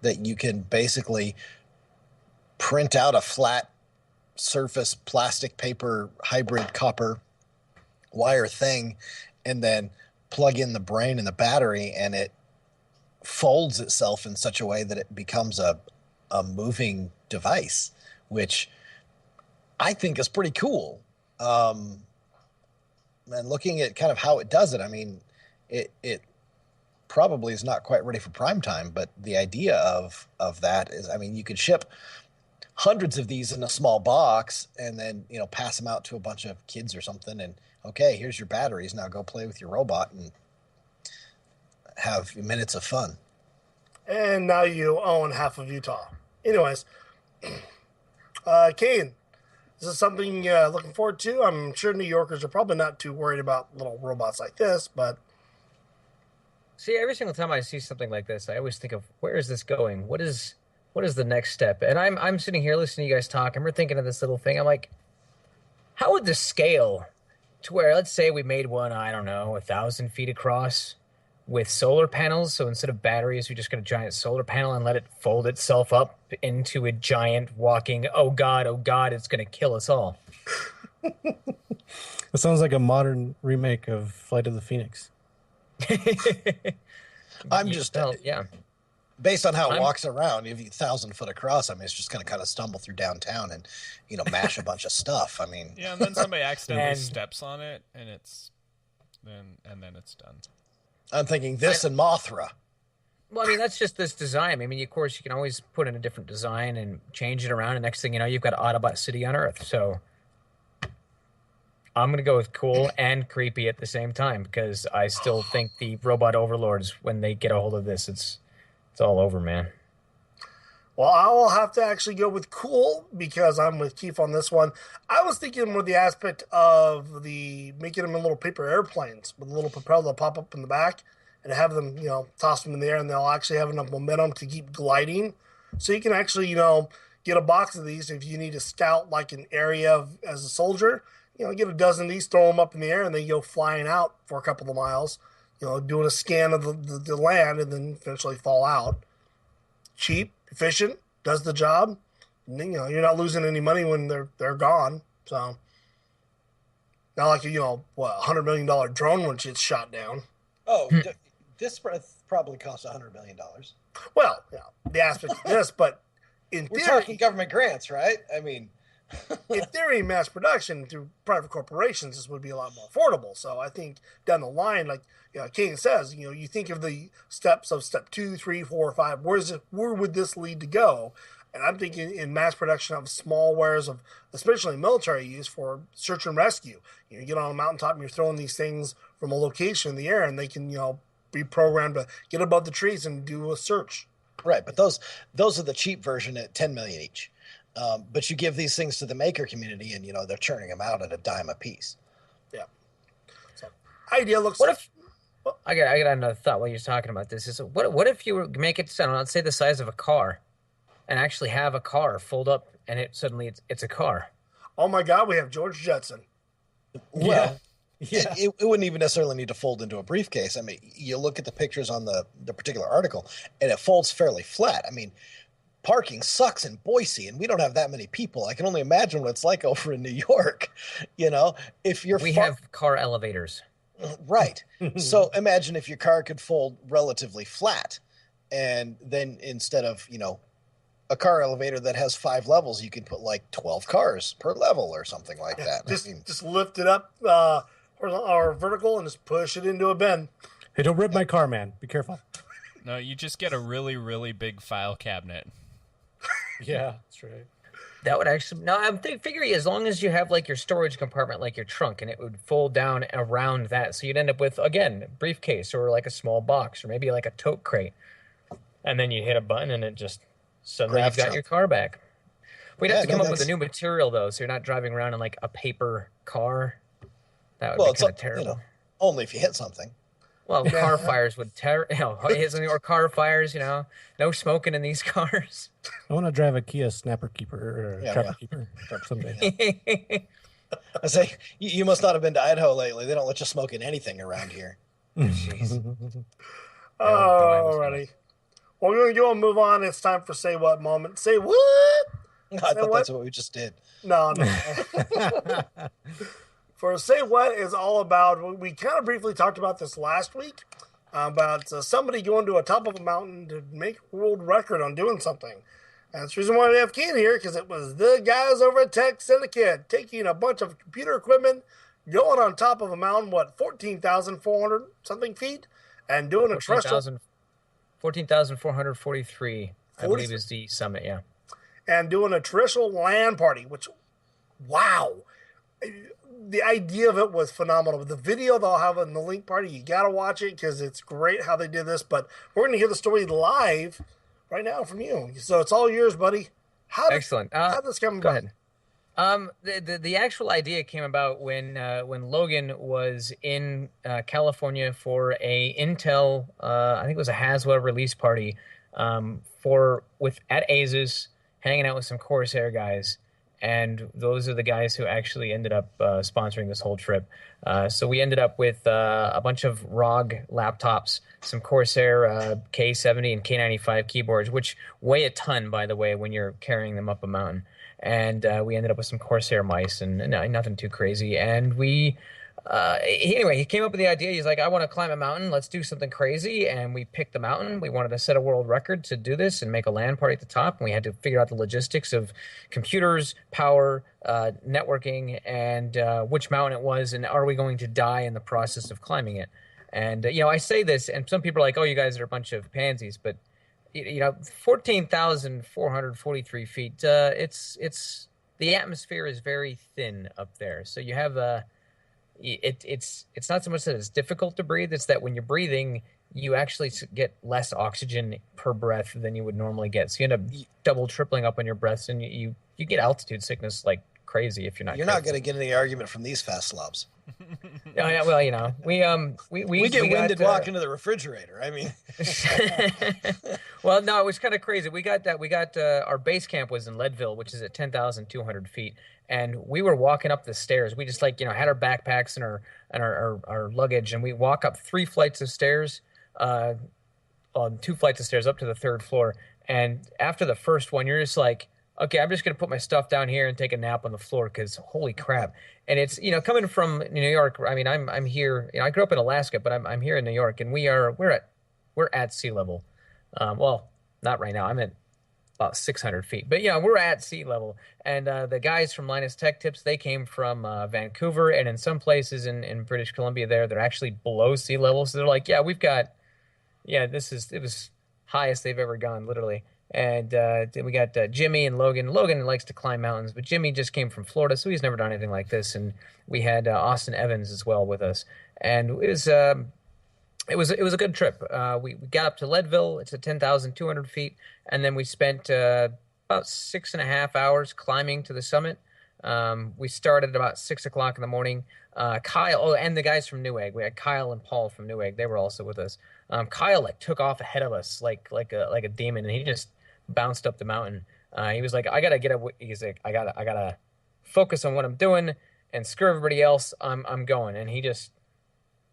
that you can basically print out a flat surface plastic paper hybrid copper wire thing and then plug in the brain and the battery, and it folds itself in such a way that it becomes a moving device, which I think is pretty cool. And looking at kind of how it does it, I mean, it probably is not quite ready for prime time, but the idea of that is, I mean, you could ship hundreds of these in a small box and then, you know, pass them out to a bunch of kids or something, and okay, here's your batteries, now go play with your robot and have minutes of fun. And now you own half of Utah. Anyways, Kane, this is something looking forward to. I'm sure New Yorkers are probably not too worried about little robots like this, but... See, every single time I see something like this, I always think of, where is this going? What is the next step? And I'm sitting here listening to you guys talk, and we're thinking of this little thing. I'm like, how would this scale to where, let's say we made one, I don't know, 1,000 feet across with solar panels. So instead of batteries, we just got a giant solar panel and let it fold itself up into a giant walking, oh God, it's going to kill us all. It sounds like a modern remake of Flight of the Phoenix. I'm just, yeah. Based on how it walks around, if you 1,000 foot across, I mean, it's just going to kind of stumble through downtown and, you know, mash a bunch of stuff. I mean, yeah, and then somebody accidentally steps on it, and then it's done. I'm thinking this and Mothra. Well, I mean, that's just this design. I mean, of course, you can always put in a different design and change it around, and next thing you know, you've got Autobot City on Earth. So I'm going to go with cool and creepy at the same time, because I still think the robot overlords, when they get a hold of this, it's all over, man. Well, I will have to actually go with cool, because I'm with Keith on this one. I was thinking more the aspect of making them in little paper airplanes with a little propeller that pop up in the back and have them, you know, toss them in the air, and they'll actually have enough momentum to keep gliding. So you can actually, you know, get a box of these if you need to scout like an area as a soldier. You know, get a dozen of these, throw them up in the air, and then go flying out for a couple of miles, you know, doing a scan of the land, and then eventually fall out. Cheap, efficient, does the job. And then, you know, you're not losing any money when they're gone. So, not like, you know, what, $100 million drone when shit's shot down. Oh, this probably costs $100 million. Well, yeah, the aspect of this, but in we're theory, talking government grants, right? I mean, in theory, mass production through private corporations, this would be a lot more affordable. So I think down the line, like, you know, King says, you know, you think of the steps of step 2, 3, 4, 5. Where would this lead to go? And I'm thinking in mass production of small wares of, especially military use for search and rescue. You know, you get on a mountaintop and you're throwing these things from a location in the air, and they can, you know, be programmed to get above the trees and do a search. Right, but those are the cheap version at $10 million each. But you give these things to the maker community, and, you know, they're churning them out at a dime a piece. Yeah. So, idea looks. What if? I got another thought while you're talking about this. Is what if you make it, I don't know, let's say the size of a car, and actually have a car fold up, and it's a car. Oh my God, we have George Jetson. Well, yeah. It wouldn't even necessarily need to fold into a briefcase. I mean, you look at the pictures on the particular article, and it folds fairly flat. I mean, parking sucks in Boise, and we don't have that many people. I can only imagine what it's like over in New York. You know, if you're we have car elevators. Right. So imagine if your car could fold relatively flat, and then instead of, you know, a car elevator that has 5 levels, you can put like 12 cars per level or something like that. Just lift it up horizontal or vertical and just push it into a bin. Hey, don't rip my car, man. Be careful. No, you just get a really, really big file cabinet. Yeah, that's right. That would actually... No, I'm figuring as long as you have, like, your storage compartment, like your trunk, and it would fold down around that. So you'd end up with, again, a briefcase or, like, a small box or maybe, like, a tote crate. And then you hit a button, and it just... Suddenly you've got your car back. We'd have to come up with a new material, though, so you're not driving around in, like, a paper car. That would be kind of terrible. You know, only if you hit something. Well, car fires would or car fires, you know. No smoking in these cars. I want to drive a Kia Snapper Keeper or Trapper Keeper someday. I say, you must not have been to Idaho lately. They don't let you smoke in anything around here. Jeez. Alrighty. Well, we're going to go and move on. It's time for Say What moment. Say what? I thought that's what we just did. No. for Say What is all about, we kind of briefly talked about this last week, about somebody going to the top of a mountain to make a world record on doing something. And that's the reason why we have Kane here, because it was the guys over at Tech Syndicate taking a bunch of computer equipment, going on top of a mountain, 14,400 something feet, and doing a terrestrial... 14,443, I believe, is the summit, yeah. And doing a terrestrial land party, which, wow. The idea of it was phenomenal. The video they'll have in the link party, you got to watch it because it's great how they did this. But we're going to hear the story live right now from you. So it's all yours, buddy. Excellent. How did this come go about? Ahead. The actual idea came about when Logan was in California for a Intel, I think it was a Haswell release party at Asus, hanging out with some Corsair guys. And those are the guys who actually ended up sponsoring this whole trip. So we ended up with a bunch of ROG laptops, some Corsair K70 and K95 keyboards, which weigh a ton, by the way, when you're carrying them up a mountain. And we ended up with some Corsair mice and nothing too crazy. And anyway, he came up with the idea. He's like, I want to climb a mountain. Let's do something crazy. And we picked the mountain. We wanted to set a world record to do this and make a LAN party at the top. And we had to figure out the logistics of computers, power, networking, and which mountain it was. And are we going to die in the process of climbing it? And, I say this, and some people are like, oh, you guys are a bunch of pansies. But, 14,443 feet, it's the atmosphere is very thin up there. So you have it's not so much that it's difficult to breathe, it's that when you're breathing, you actually get less oxygen per breath than you would normally get. So you end up double, tripling up on your breaths, and you get altitude sickness like crazy if you're not. You're not going to get any argument from these fast slobs. Yeah, well, we get winded walking to the refrigerator. I mean, well, no, it was kind of crazy. We got our base camp was in Leadville, which is at 10,200 feet, and we were walking up the stairs. We just had our backpacks and our luggage, and we walk up 3 flights of stairs, 2 flights of stairs up to the 3rd floor. And after the first one, you're just like, okay, I'm just going to put my stuff down here and take a nap on the floor because holy crap. And it's, coming from New York, I mean, I'm here, I grew up in Alaska, but I'm here in New York, and we're at sea level. Well, not right now. I'm at about 600 feet, but we're at sea level. And the guys from Linus Tech Tips, they came from Vancouver, and in some places in British Columbia they're actually below sea level. So they're like, it was highest they've ever gone, literally. And then we got Jimmy and Logan. Logan likes to climb mountains, but Jimmy just came from Florida, so he's never done anything like this. And we had Austin Evans as well with us, and it was a good trip. We got up to Leadville. It's at 10,200 feet, and then we spent about 6.5 hours climbing to the summit. We started at about 6 o'clock in the morning. Kyle, and the guys from Newegg. We had Kyle and Paul from Newegg. They were also with us. Kyle took off ahead of us like a demon, and he just bounced up the mountain. He was like, I gotta get up. He's like, I gotta focus on what I'm doing and screw everybody else. I'm going, and he just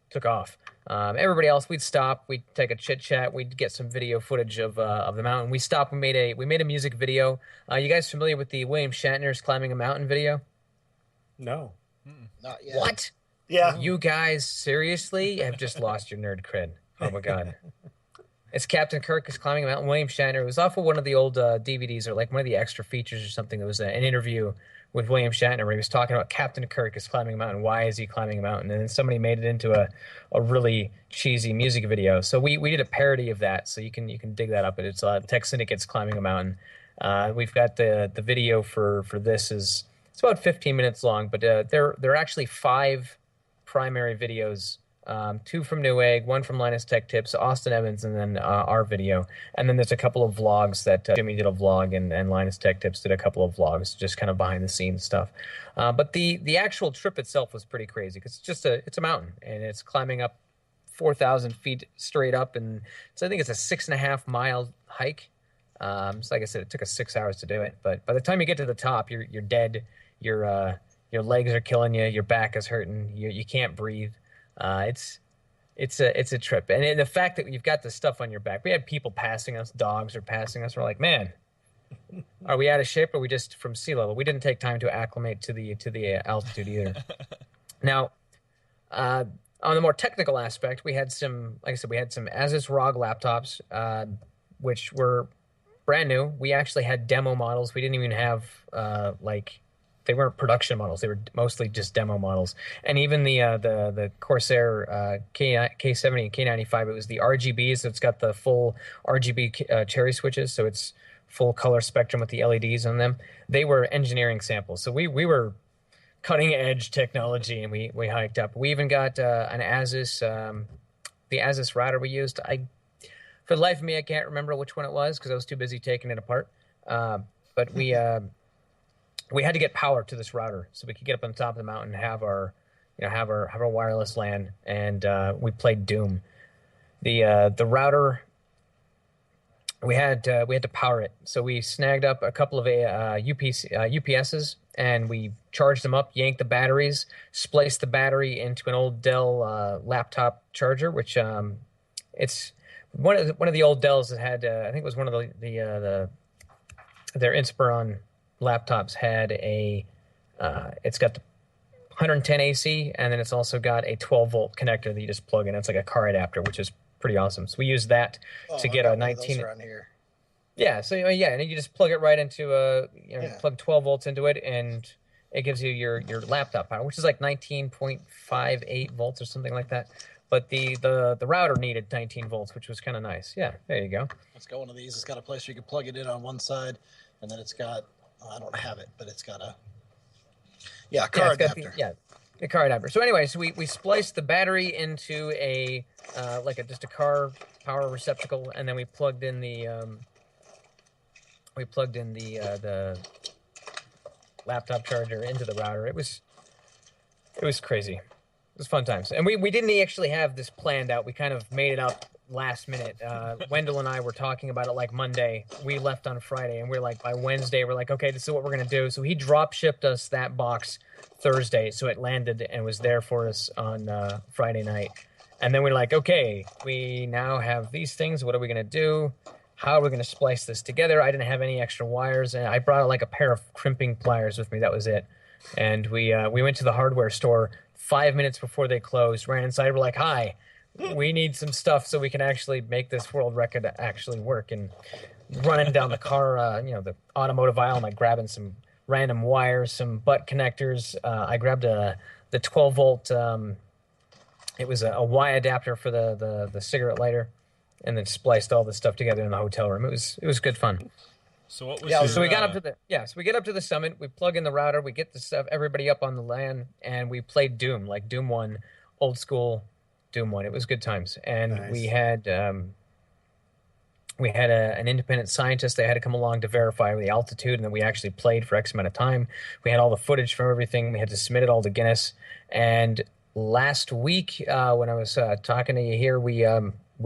took off. Everybody else, we'd stop, we'd take a chit chat, we'd get some video footage of the mountain. We stopped. We made a music video. You guys familiar with the William Shatner's Climbing a Mountain video? No, not yet. What? Yeah, you guys seriously have just lost your nerd cred. Oh my god. It's Captain Kirk is climbing a mountain. William Shatner. It was off of one of the old DVDs, or like one of the extra features or something. There was an interview with William Shatner where he was talking about Captain Kirk is climbing a mountain. Why is he climbing a mountain? And then somebody made it into a really cheesy music video. So we did a parody of that. So you can dig that up. It's Tech Syndicate's Climbing a Mountain. We've got the video for this it's about 15 minutes long, but there are actually 5 primary videos. 2 from Newegg, 1 from Linus Tech Tips, Austin Evans, and then our video. And then there's a couple of vlogs that Jimmy did a vlog, and Linus Tech Tips did a couple of vlogs, just kind of behind the scenes stuff. But the actual trip itself was pretty crazy because it's a mountain, and it's climbing up 4,000 feet straight up, and so I think it's a 6.5 mile hike. So like I said, it took us 6 hours to do it, but by the time you get to the top, you're dead. Your legs are killing you. Your back is hurting. You can't breathe. It's a trip, and the fact that you've got this stuff on your back. We had people passing us, dogs are passing us. We're like, man, are we out of shape? Or are we just from sea level? We didn't take time to acclimate to the altitude either. Now, on the more technical aspect, we had some, like I said, we had some Asus ROG laptops, which were brand new. We actually had demo models. We didn't even have they weren't production models. They were mostly just demo models. And even the Corsair K70 and K95, it was the RGB, so it's got the full RGB cherry switches, so it's full color spectrum with the LEDs on them. They were engineering samples, so we were cutting edge technology, and we hiked up. We even got an Asus, the Asus router we used. For the life of me, I can't remember which one it was because I was too busy taking it apart. But we had to get power to this router so we could get up on top of the mountain and have our wireless LAN, and we played Doom. The router, we had to power it, so we snagged up a couple of UPSs and we charged them up, yanked the batteries, spliced the battery into an old Dell laptop charger, which it's one of the old Dells that had I think it was one of their Inspiron laptops had it's got the 110 AC, and then it's also got a 12-volt connector that you just plug in. It's like a car adapter, which is pretty awesome. So we use that to get a 19 around here. Yeah, so and you just plug it right into plug 12 volts into it, and it gives you your laptop power, which is like 19.58 volts or something like that. But the router needed 19 volts, which was kind of nice. Yeah, there you go. It's got one of these. It's got a place where you can plug it in on one side, and then it's got, I don't have it, but it's got a car adapter. A car adapter. So anyway, so we spliced the battery into just a car power receptacle, and then we plugged in the laptop charger into the router. It was crazy. It was fun times. And we didn't actually have this planned out. We kind of made it up last minute. Wendell and I were talking about it like Monday. We left on Friday, and we're like, by Wednesday, we're like, okay, this is what we're going to do. So he drop shipped us that box Thursday. So it landed and was there for us on Friday night. And then we're like, okay, we now have these things. What are we going to do? How are we going to splice this together? I didn't have any extra wires, and I brought like a pair of crimping pliers with me. That was it. And we went to the hardware store 5 minutes before they closed, ran inside. We're like, hi, we need some stuff so we can actually make this world record actually work. And running down the car, the automotive aisle, and like grabbing some random wires, some butt connectors. I grabbed the 12 volt. It was a Y adapter for the cigarette lighter, and then spliced all this stuff together in the hotel room. It was good fun. So what was so we got up to we get up to the summit, we plug in the router, we get the stuff, everybody up on the LAN, and we played Doom, like Doom 1, old school Doom 1. It was good times. And nice. we had an independent scientist. They had to come along to verify the altitude, and then we actually played for X amount of time. We had all the footage from everything. We had to submit it all to Guinness. And last week, when I was talking to you here, we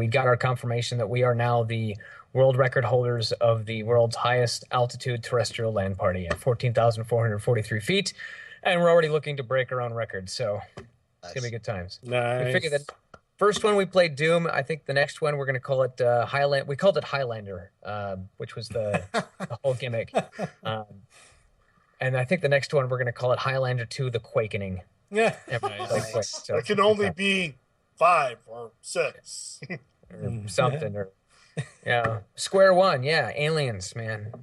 got our confirmation that we are now the world record holders of the world's highest altitude terrestrial land party at 14,443 feet. And we're already looking to break our own record. So it's going to be good times. Nice. We figured that first one we played Doom. I think the next one we're going to call it Highland. We called it Highlander, which was the whole gimmick. And I think the next one we're going to call it Highlander 2, The Quakening. Yeah. Nice. So it can only be 5 or 6. or something. Or Square One. Yeah, aliens, man.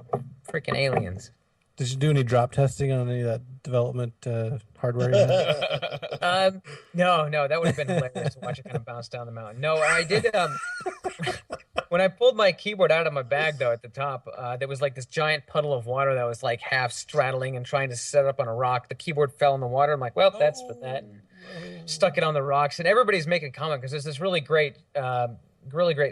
Freaking aliens. Did you do any drop testing on any of that development hardware? No, that would have been hilarious to watch it kind of bounce down the mountain. No, I did. When I pulled my keyboard out of my bag, though, at the top, there was like this giant puddle of water that was like half straddling and trying to set up on a rock. The keyboard fell in the water. I'm like, well, that's for that. Stuck it on the rocks, and everybody's making a comment because there's this really great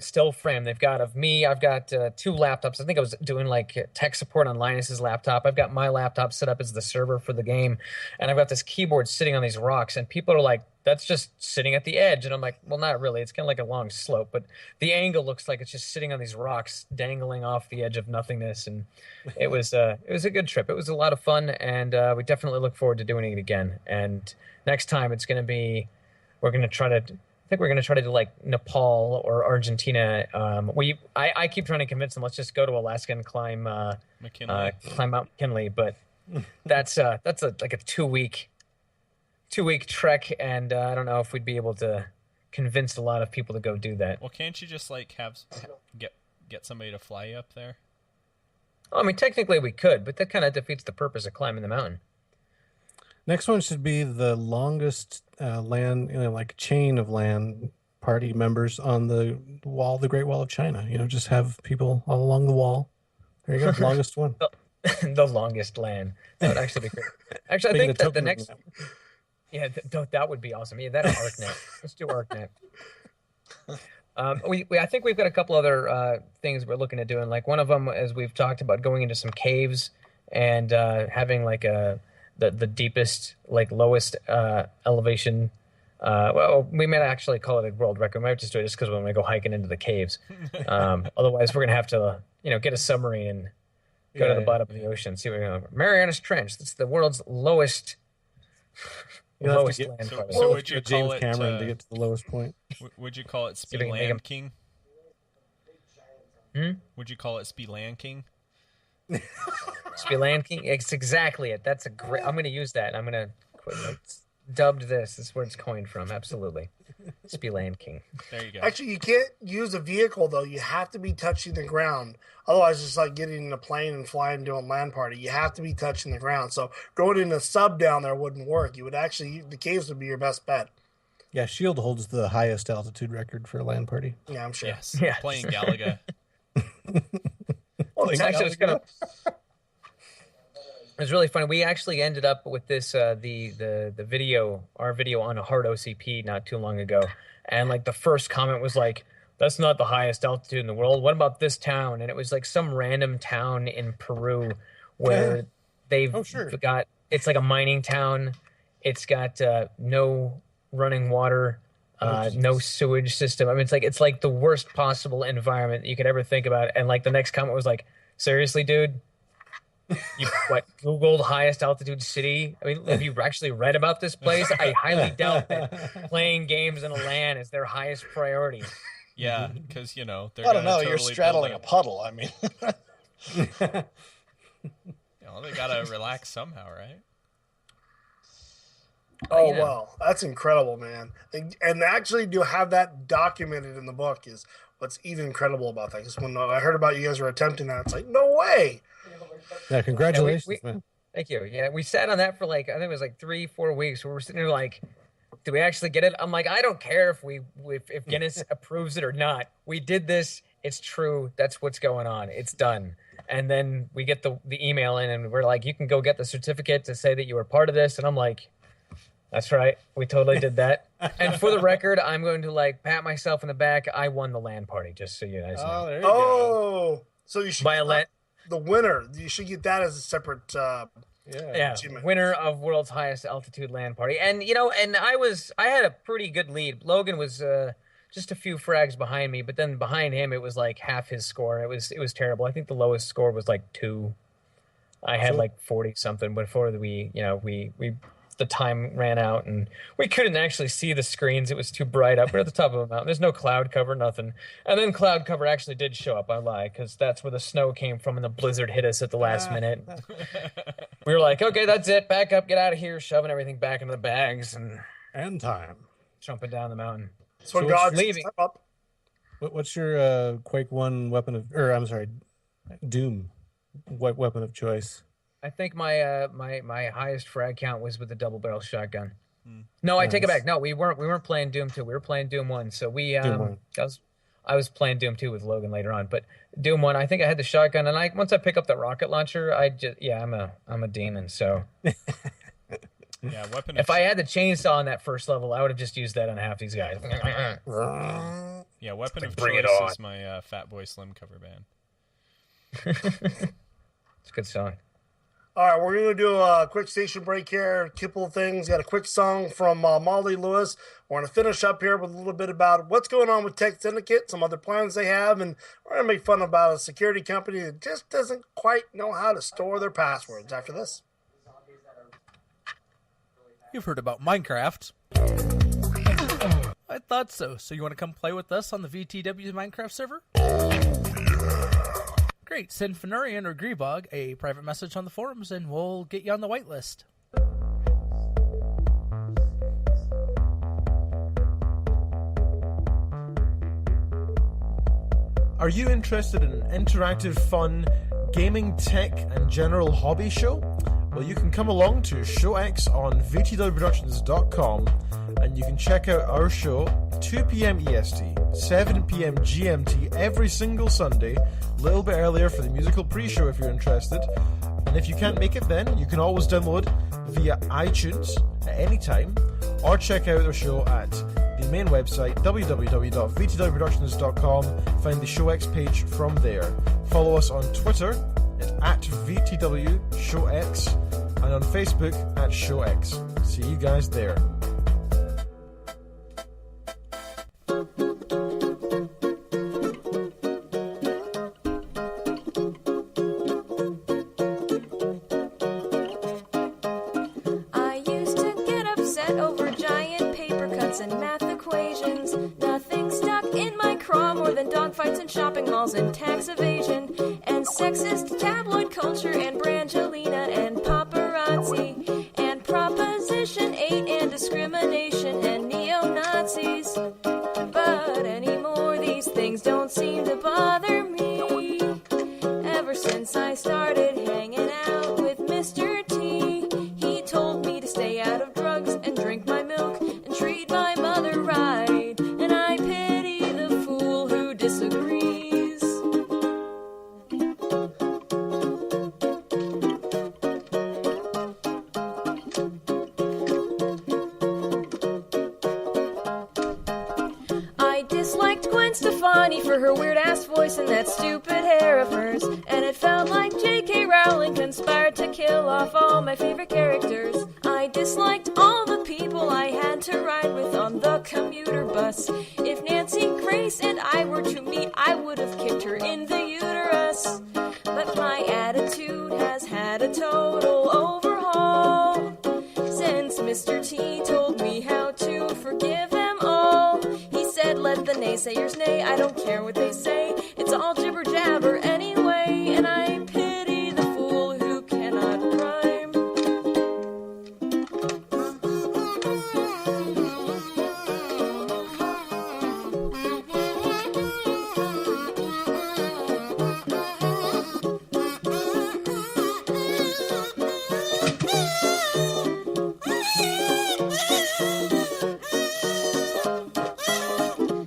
still frame they've got of me. I've got 2 laptops. I think I was doing like tech support on Linus's laptop. I've got my laptop set up as the server for the game, and I've got this keyboard sitting on these rocks, and people are like, that's just sitting at the edge. And I'm like, well, not really. It's kind of like a long slope, but the angle looks like it's just sitting on these rocks dangling off the edge of nothingness. And it was a good trip. It was a lot of fun, and we definitely look forward to doing it again. And next time it's going to be, we're going to try to do like Nepal or Argentina. I keep trying to convince them, let's just go to Alaska and climb Mount McKinley. But that's like a 2-week 2-week trek, and I don't know if we'd be able to convince a lot of people to go do that. Well, can't you just like get somebody to fly you up there? I mean, technically we could, but that kind of defeats the purpose of climbing the mountain. Next one should be the longest land, like chain of land party members on the wall, the Great Wall of China. Just have people all along the wall. There you go, longest one. The longest land. That would actually be great. Actually, I think that the next... Yeah, that would be awesome. Yeah, that's ArcNet. Let's do ArcNet. I think we've got a couple other things we're looking at doing. Like one of them, as we've talked about, going into some caves and having like the deepest, like lowest elevation. Well, we might actually call it a world record. We might just do it just because we're going to go hiking into the caves. Otherwise, we're going to have to, get a submarine and go to the bottom of the ocean. See what Marianas Trench. That's the world's lowest. Lowest land. So would you call James it Cameron to get to the lowest point? Would you call it Speedland King? Would you call it Speedland King? Speedland King. It's exactly it. That's a great. I'm going to use that. I'm going to dubbed this. This is where it's coined from. Absolutely, Speedland King. There you go. Actually, you can't use a vehicle though. You have to be touching the ground. Otherwise, it's like getting in a plane and flying to a land party. You have to be touching the ground. So going in a sub down there wouldn't work. You would actually, the caves would be your best bet. Yeah, Shield holds the highest altitude record for a land party. Yeah, I'm sure. Yes. Yeah. Playing Galaga. Well, actually, it was really funny. We actually ended up with this the video, our video on a hard OCP not too long ago, and like the first comment was like, "That's not the highest altitude in the world. What about this town?" And it was like some random town in Peru where they've got, it's like a mining town. It's got no running water, no sewage system. I mean, it's like the worst possible environment that you could ever think about. And like the next comment was like, "Seriously, dude? You Googled highest altitude city? I mean, have you actually read about this place? I highly doubt that playing games in a LAN is their highest priority." Yeah, because they're. I don't know. You're straddling a puddle. I mean, they gotta relax somehow, right? Oh, well, that's incredible, man. And actually to have that documented in the book is what's even incredible about that. Because when I heard about you guys were attempting that, it's like, no way. Yeah, congratulations, man. Thank you. Yeah, we sat on that for like, I think it was like 3-4 weeks where we're sitting there like, do we actually get it? I'm like, I don't care if Guinness approves it or not. We did this. It's true. That's what's going on. It's done. And then we get the email in and we're like, you can go get the certificate to say that you were part of this. And I'm like, that's right. We totally did that. And for the record, I'm going to like pat myself in the back. I won the LAN party, just so you guys know. Oh, there you go. So you should the winner. You should get that as a separate achievement. Winner of world's highest altitude LAN party. And and I had a pretty good lead. Logan was just a few frags behind me, but then behind him it was like half his score. It was terrible. I think the lowest score was like 2. I had like 40 something before we the time ran out and we couldn't actually see the screens. It was too bright up. We're at the top of a mountain. There's no cloud cover, nothing. And then cloud cover actually did show up. I lie, because that's where the snow came from and the blizzard hit us at the last minute. We were like, okay, that's it. Back up, get out of here, shoving everything back into the bags and time. Jumping down the mountain. So God's leaving. What's your Quake 1 Doom weapon of choice? I think my my highest frag count was with the double barrel shotgun. No, I take it back. No, we weren't playing Doom 2. We were playing Doom 1. So I was playing Doom 2 with Logan later on, but Doom 1, I think I had the shotgun, and once I pick up the rocket launcher, I'm a demon. So yeah, weapon. If I had the chainsaw on that first level, I would have just used that on half these guys. Yeah, weapon of Bring choice it on. is my Fatboy Slim cover band. It's a good song. All right, we're going to do a quick station break here. A couple of things. Got a quick song from Molly Lewis. We're going to finish up here with a little bit about what's going on with Tech Syndicate, some other plans they have, and we're going to make fun about a security company that just doesn't quite know how to store their passwords after this. You've heard about Minecraft. I thought so. So you want to come play with us on the VTW Minecraft server? Great. Send Fenurian or Greebog a private message on the forums and we'll get you on the whitelist. Are you interested in an interactive, fun, gaming, tech, and general hobby show? Well, you can come along to ShowX on VTWProductions.com and you can check out our show 2 p.m. EST, 7 p.m. GMT every single Sunday, a little bit earlier for the musical pre-show if you're interested. And if you can't make it then, you can always download via iTunes at any time or check out our show at the main website www.vtwproductions.com. Find the ShowX page from there. Follow us on Twitter at VTWShowX and on Facebook at ShowX. See you guys there. I used to get upset over giant paper cuts and math equations. Nothing stuck in my craw more than dogfights and shopping malls and tax evasion and sexist tabloid culture and Brangelina and paparazzi and Proposition 8 and discrimination and neo-Nazis. But anymore these things don't seem to bother me. Ever since I started hanging out with Mr. T, he told me to stay out of drugs and drink my milk and treat my mother right. And I pity the fool who disagrees. I disliked Gwen Stefani for her weird-ass voice and that stupid hair of hers. And it felt like J.K. Rowling conspired to kill off all my favorite characters. I disliked all the people I had to ride with on the commuter bus. If Nancy Grace and I were to meet, I would have kicked her in the uterus. But my attitude has had a total overhaul since Mr. T told me how to forgive them all. He said, let the naysayers nay, I don't care what they say. It's all jibber jabber anyway, and I pity the fool who cannot rhyme.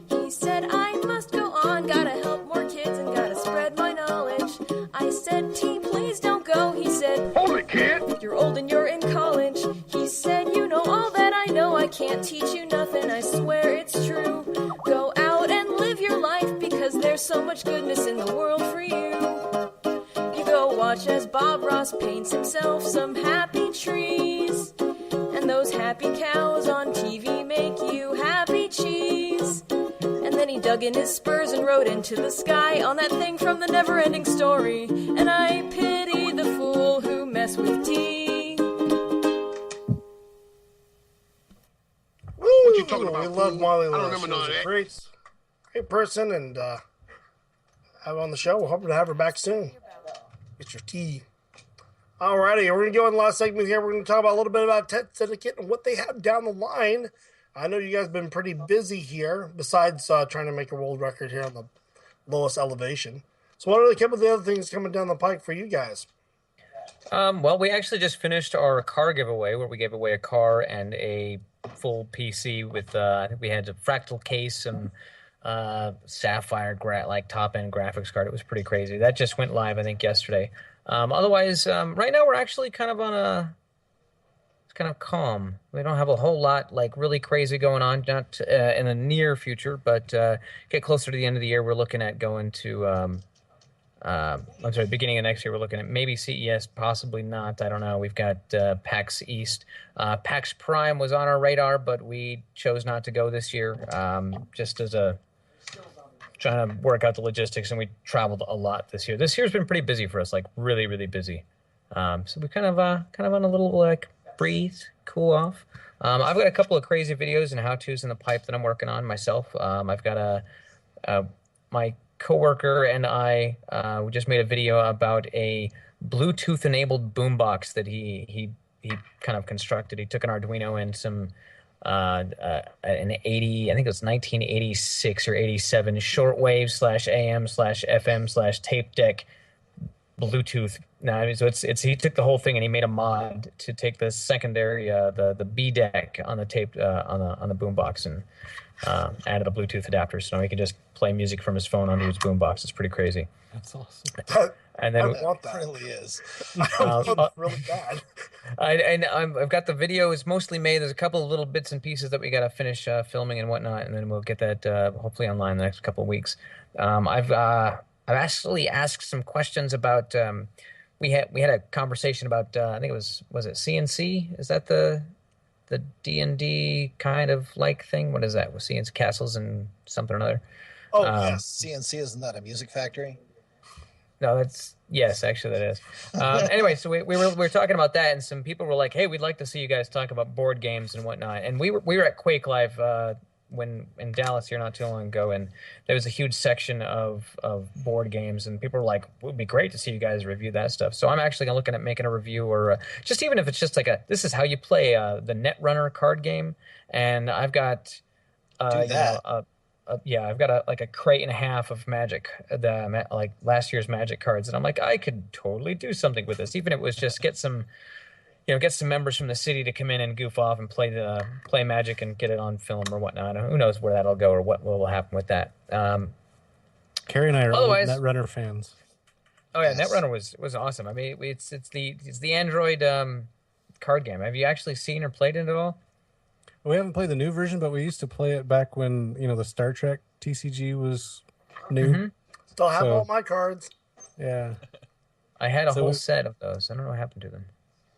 He said I must go on, gotta help more kids and gotta spread my knowledge. I said, T, please don't go. He said, hold it, kid. You're old and you're in college. He said, you know all that I know. I can't teach you nothing. I swear it's true. Go out and live your life because there's so much goodness in the world for you. You go watch as Bob Ross paints himself some happy trees. And those happy cows on TV make you happy cheese. And then he dug in his spurs and rode into the sky on that thing from the never-ending story. And I pity the fool who messed with T. What you talking about, We love fool? Molly I don't Lewis. remember She none was of a that. great person, and have her on the show. We're hoping to have her back soon. Get your tea. Alrighty, we're going to go in the last segment here. We're going to talk about a little bit about Tet Syndicate and what they have down the line. I know you guys have been pretty busy here, besides trying to make a world record here on the lowest elevation. So what are a couple of the other things coming down the pike for you guys? Well, we actually just finished our car giveaway where we gave away a car and a full PC with, I think we had a fractal case, some sapphire top-end graphics card. It was pretty crazy. That just went live, I think, yesterday. Otherwise, right now we're actually kind of on it's kind of calm. We don't have a whole lot really crazy going on, not in the near future, but get closer to the end of the year, we're looking at going to, beginning of next year, we're looking at maybe CES, possibly not. I don't know. We've got PAX East. PAX Prime was on our radar, but we chose not to go this year, just as trying to work out the logistics, and we traveled a lot this year. This year's been pretty busy for us, really, really busy. So we kind of on a little breathe, cool off. I've got a couple of crazy videos and how-tos in the pipe that I'm working on myself. I've got my coworker and I we just made a video about a Bluetooth-enabled boombox that he kind of constructed. He took an Arduino and some an 80, I think it was 1986 or 87 shortwave /AM/FM/tape deck Bluetooth. No, I mean, so it's he took the whole thing and he made a mod to take the secondary the B deck on the tape on the boombox and added a Bluetooth adapter, so now he can just play music from his phone onto his boombox. It's pretty crazy. That's awesome. And then I want that. It really is. I want that really bad. I've got the video. It's mostly made. There's a couple of little bits and pieces that we got to finish filming and whatnot, and then we'll get that hopefully online the next couple of weeks. I've actually asked some questions about. We had a conversation about. I think it was it CNC? Is that the D&D kind of like thing? What is that? With CNC castles and something or another? Oh yes, CNC, isn't that a music factory? No, yes, actually that is. Anyway, so we were talking about that, and some people were like, "Hey, we'd like to see you guys talk about board games and whatnot." And we were at Quake Live when in Dallas here not too long ago, and there was a huge section of board games, and people were like, "It would be great to see you guys review that stuff." So I'm actually looking at making a review, or just even if it's just like this is how you play the Netrunner card game, and I've got Do that. I've got a crate and a half of Magic, like last year's Magic cards, and I'm like, I could totally do something with this, even if it was just get some members from the city to come in and goof off and play Magic and get it on film or whatnot. Who knows where that'll go or what will happen with that. Carrie and I are otherwise, Netrunner fans. Oh yeah, yes. Netrunner was awesome. I mean, it's the Android card game. Have you actually seen or played it at all? We haven't played the new version, but we used to play it back when the Star Trek TCG was new. Mm-hmm. Still have all my cards. Yeah, I had a whole set of those. I don't know what happened to them.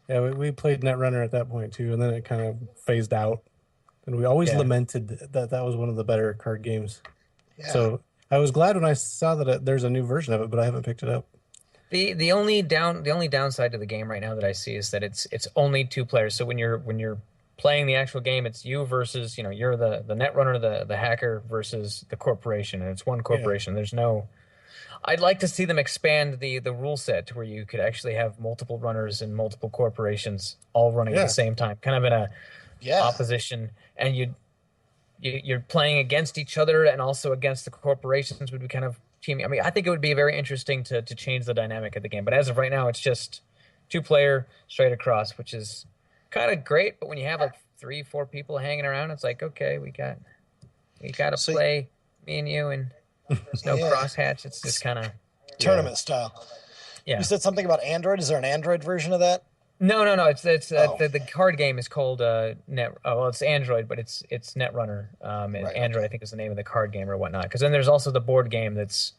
Yeah, we played Netrunner at that point too, and then it kind of phased out. And we always lamented that was one of the better card games. Yeah. So I was glad when I saw that there's a new version of it, but I haven't picked it up. The only downside to the game right now that I see is that it's only 2 players. So when you're playing the actual game, it's you versus, you're the Netrunner, the hacker versus the corporation, and it's one corporation. Yeah. There's no... I'd like to see them expand the rule set to where you could actually have multiple runners and multiple corporations all running at the same time, kind of in a opposition, and you're playing against each other and also against the corporations would be kind of teaming. I mean, I think it would be very interesting to change the dynamic of the game, but as of right now, it's just 2-player straight across, which is kind of great, but when you have like 3-4 people hanging around, it's like, okay, we got to play, me and you, and there's no crosshatch. It's just kind of tournament style. Yeah. You said something about Android. Is there an Android version of that? No. It's the card game is called it's Android, but it's Netrunner. Right. Android, I think, is the name of the card game or whatnot. Because then there's also the board game that's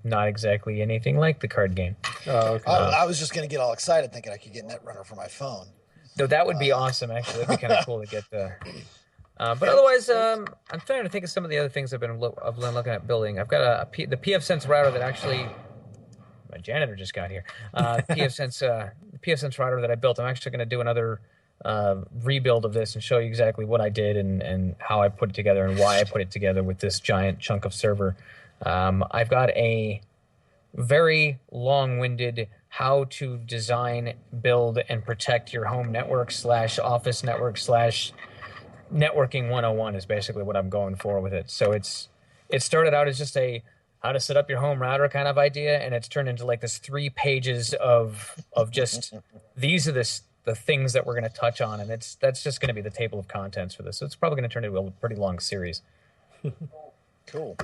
not exactly anything like the card game. Oh, okay. I was just going to get all excited thinking I could get Netrunner for my phone. No, that would be awesome. Actually, that'd be kind of cool to get the. But otherwise, I'm trying to think of some of the other things I've been looking at building.Ve got the PFSense router that actually my janitor just got here. PFSense router that I built. I'm actually going to do another rebuild of this and show you exactly what I did and how I put it together and why I put it together with this giant chunk of server. I've got a very long-winded how to design, build, and protect your home network / office network / networking 101 is basically what I'm going for with it. So it started out as just a how to set up your home router kind of idea, and it's turned into like this 3 pages of just these are the things that we're going to touch on, and that's just going to be the table of contents for this. So it's probably going to turn into a pretty long series. Cool.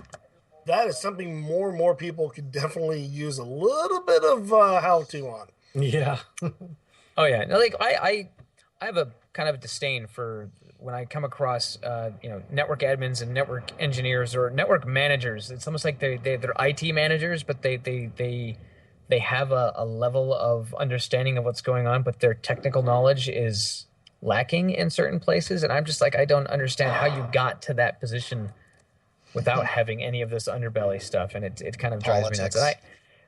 That is something more and more people could definitely use a little bit of how-to on. Yeah. Oh yeah. No, like I have a kind of a disdain for when I come across network admins and network engineers or network managers. It's almost like they're IT managers, but they have a level of understanding of what's going on, but their technical knowledge is lacking in certain places. And I'm just like, I don't understand how you got to that position without having any of this underbelly stuff, and it kind of drives me nuts.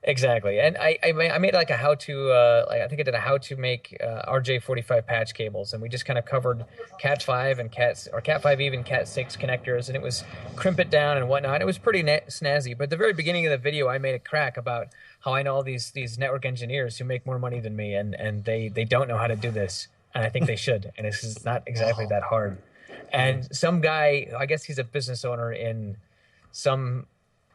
Exactly, and I made like a how-to. I think I did a how to make RJ45 patch cables, and we just kind of covered Cat5 and Cat5 even Cat6 connectors, and it was crimp it down and whatnot. It was pretty snazzy. But at the very beginning of the video, I made a crack about how I know all these network engineers who make more money than me, and they don't know how to do this. and I think they should. And this is not exactly that hard. And some guy, I guess he's a business owner in some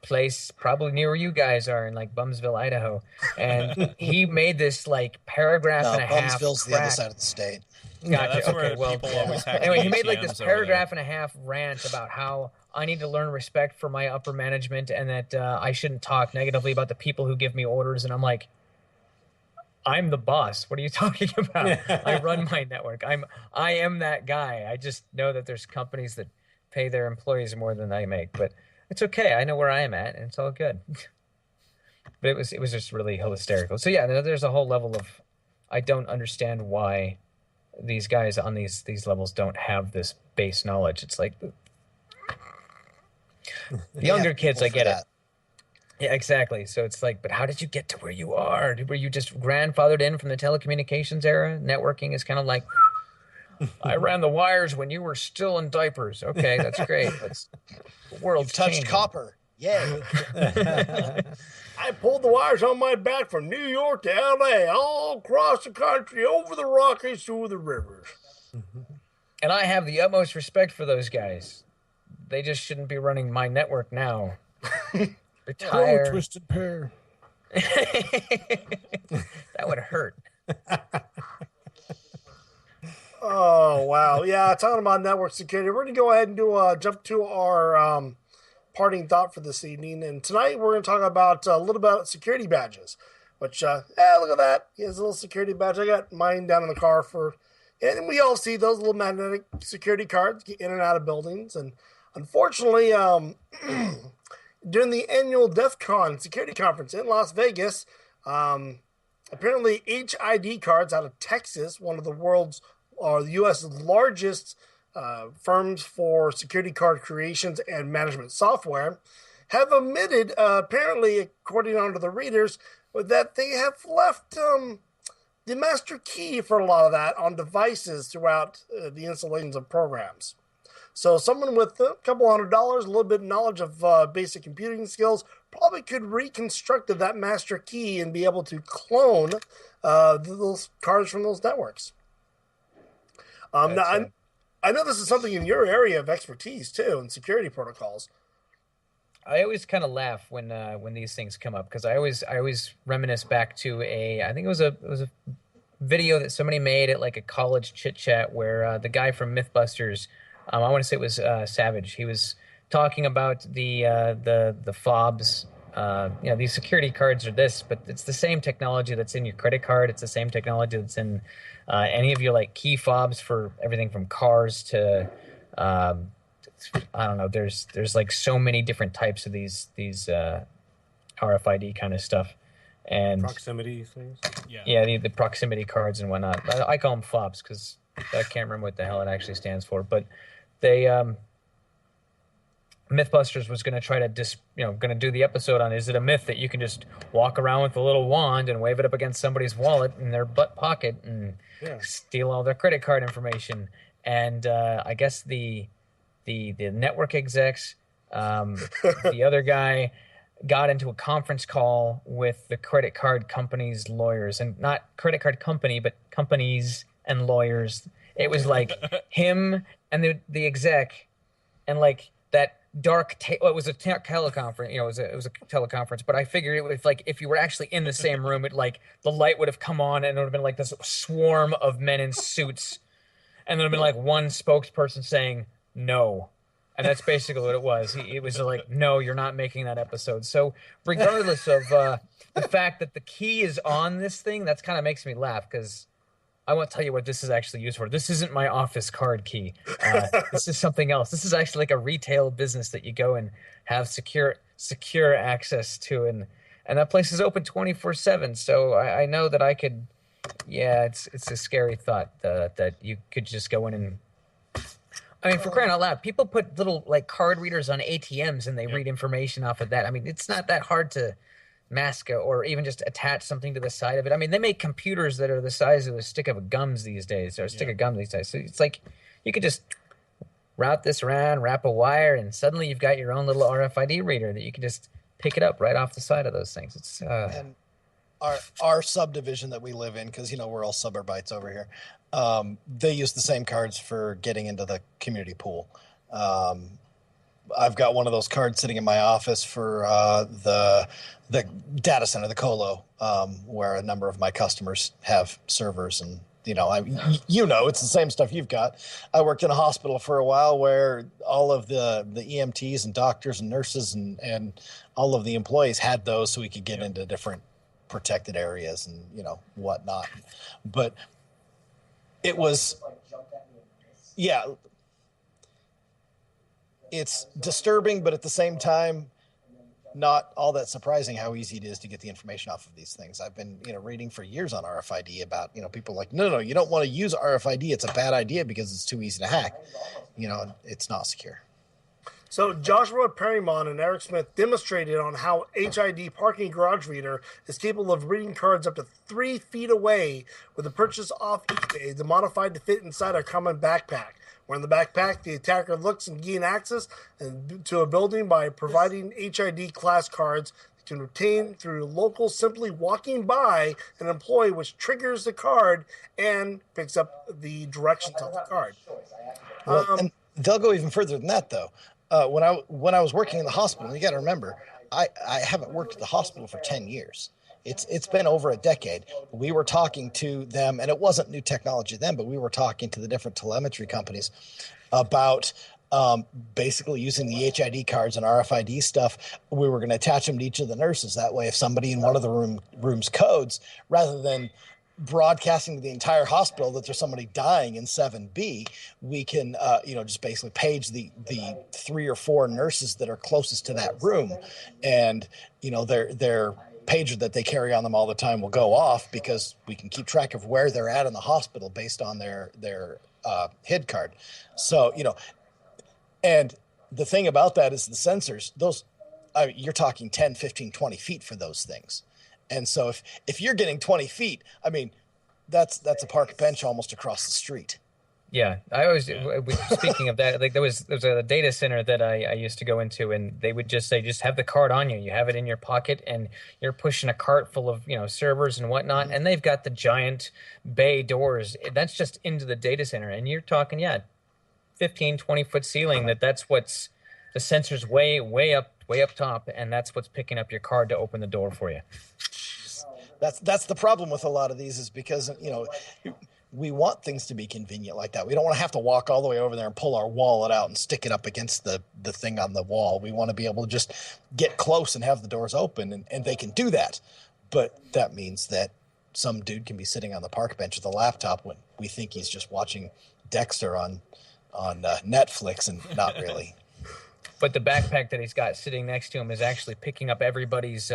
place probably near where you guys are in like Bumsville, Idaho, and he made this like paragraph and a half. Bumsville's the other side of the state. Gotcha. That's where people always hack anyway, he made like ATMs this over paragraph and a half rant about how I need to learn respect for my upper management and that I shouldn't talk negatively about the people who give me orders. And I'm like, I'm the boss. What are you talking about? I run my network. I am that guy. I just know that there's companies that pay their employees more than I make, but it's okay. I know where I am at, and it's all good. But it was just really hysterical. So yeah, there's a whole level of I don't understand why these guys on these levels don't have this base knowledge. It's like the younger kids, I get it. Yeah, exactly. So it's like, but how did you get to where you are? Were you just grandfathered in from the telecommunications era? Networking is kind of like, I ran the wires when you were still in diapers. Okay, that's great. That's the world's You've touched changing. copper. Yay. I pulled the wires on my back from New York to L.A., all across the country, over the Rockies, through the rivers. And I have the utmost respect for those guys. They just shouldn't be running my network now. Retire. Oh, twisted pair. That would hurt. Oh, wow. Yeah, talking about network security, we're going to go ahead and jump to our parting thought for this evening. And tonight we're going to talk about a little about security badges, which, look at that. He has a little security badge. I got mine down in the car and we all see those little magnetic security cards get in and out of buildings. And unfortunately, during the annual DEF CON security conference in Las Vegas, apparently HID cards out of Texas, one of the world's or the U.S. largest firms for security card creations and management software, have admitted, apparently, according to the readers, that they have left the master key for a lot of that on devices throughout the installations of programs. So someone with a couple $100, a little bit of knowledge of basic computing skills, probably could reconstruct that master key and be able to clone those cards from those networks. Now, I know this is something in your area of expertise too, in security protocols. I always kind of laugh when these things come up because I always reminisce back to I think it was a video that somebody made at like a college chit chat where the guy from MythBusters, I want to say it was Savage. He was talking about the fobs. These security cards are this, but it's the same technology that's in your credit card. It's the same technology that's in any of your like key fobs for everything from cars to I don't know. There's like so many different types of these RFID kind of stuff, and proximity things. Yeah, the proximity cards and whatnot. I call them fobs because I can't remember what the hell it actually stands for, but they MythBusters was going to try to going to do the episode on is it a myth that you can just walk around with a little wand and wave it up against somebody's wallet in their butt pocket and steal all their credit card information? And I guess the network execs, the other guy got into a conference call with the credit card company's lawyers, and not credit card company, but companies and lawyers. It was like him and the exec and like that dark it was a teleconference, it was a teleconference, but I figured it was like if you were actually in the same room, it like the light would have come on and it would have been like this swarm of men in suits, and there would have been like one spokesperson saying no, and that's basically what it was. It was like, no, you're not making that episode. So regardless of the fact that the key is on this thing, that's kind of makes me laugh because I won't tell you what this is actually used for. This isn't my office card key. This is something else. This is actually like a retail business that you go and have secure access to, and that place is open 24/7. So I know that I could. Yeah, it's a scary thought that you could just go in and. I mean, for crying out loud, people put little like card readers on ATMs and they read information off of that. I mean, it's not that hard to mask or even just attach something to the side of it. I mean, they make computers that are the size of a stick of gums these days, or a stick of gum these days. So it's like you could just route this around, wrap a wire, and suddenly you've got your own little RFID reader that you can just pick it up right off the side of those things. It's our subdivision that we live in, because we're all suburbites over here. They use the same cards for getting into the community pool. I've got one of those cards sitting in my office for the data center, the colo, where a number of my customers have servers, and it's the same stuff you've got. I worked in a hospital for a while where all of the EMTs and doctors and nurses and all of the employees had those, so we could get into different protected areas and whatnot. But it was, it's disturbing, but at the same time, not all that surprising how easy it is to get the information off of these things. I've been, reading for years on RFID about, people like, no, you don't want to use RFID. It's a bad idea because it's too easy to hack. It's not secure. So Joshua Perrymon and Eric Smith demonstrated on how HID Parking Garage Reader is capable of reading cards up to 3 feet away with a purchase off eBay, the modified to fit inside a common backpack. Where in the backpack, the attacker looks and gain access to a building by providing HID class cards that can obtain through locals simply walking by an employee, which triggers the card and picks up the directions of the card. And they'll go even further than that, though. When I was working in the hospital, you got to remember, I haven't worked at the hospital for 10 years. It's been over a decade. We were talking to them, and it wasn't new technology then, but we were talking to the different telemetry companies about basically using the HID cards and RFID stuff. We were going to attach them to each of the nurses. That way, if somebody in one of the rooms codes, rather than broadcasting to the entire hospital that there's somebody dying in 7B, we can, just basically page the 3 or 4 nurses that are closest to that room, and their pager that they carry on them all the time will go off because we can keep track of where they're at in the hospital based on their HID card. So, and the thing about that is the sensors, those, you're talking 10, 15, 20 feet for those things. And so if you're getting 20 feet, that's a park bench almost across the street. Yeah, I always, speaking of that, like there was a data center that I used to go into, and they would just say, just have the card on you. You have it in your pocket, and you're pushing a cart full of, servers and whatnot, and they've got the giant bay doors. That's just into the data center, and you're talking, 15, 20-foot ceiling. That's what's, the sensor's way up top, and that's what's picking up your card to open the door for you. That's the problem with a lot of these, is because, we want things to be convenient like that. We don't want to have to walk all the way over there and pull our wallet out and stick it up against the thing on the wall. We want to be able to just get close and have the doors open, and they can do that. But that means that some dude can be sitting on the park bench with a laptop when we think he's just watching Dexter on Netflix, and not really. But the backpack that he's got sitting next to him is actually picking up everybody's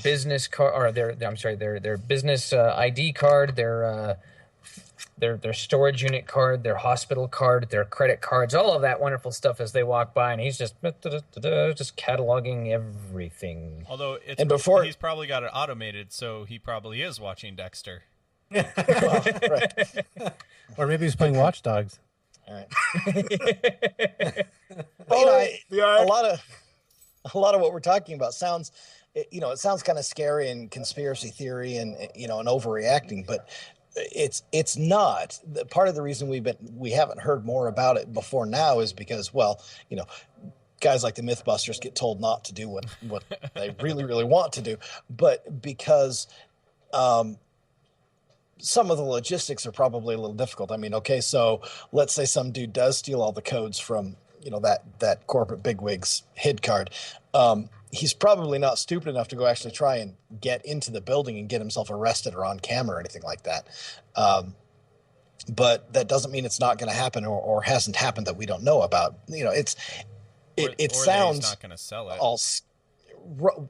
business card, or their business ID card, their storage unit card, their hospital card, their credit cards, all of that wonderful stuff as they walk by, and he's just cataloging everything. Although he's probably got it automated, so he probably is watching Dexter. Well, right. Or maybe he's playing Watch Dogs. All right. A lot of what we're talking about sounds, it sounds kind of scary and conspiracy theory and and overreacting, but it's not. Part of the reason we haven't heard more about it before now is because, guys like the Mythbusters get told not to do what they really, really want to do, but because some of the logistics are probably a little difficult. So let's say some dude does steal all the codes from, that corporate bigwig's HID card. He's probably not stupid enough to go actually try and get into the building and get himself arrested or on camera or anything like that. But that doesn't mean it's not going to happen or hasn't happened that we don't know about. It sounds he's not going to sell it. All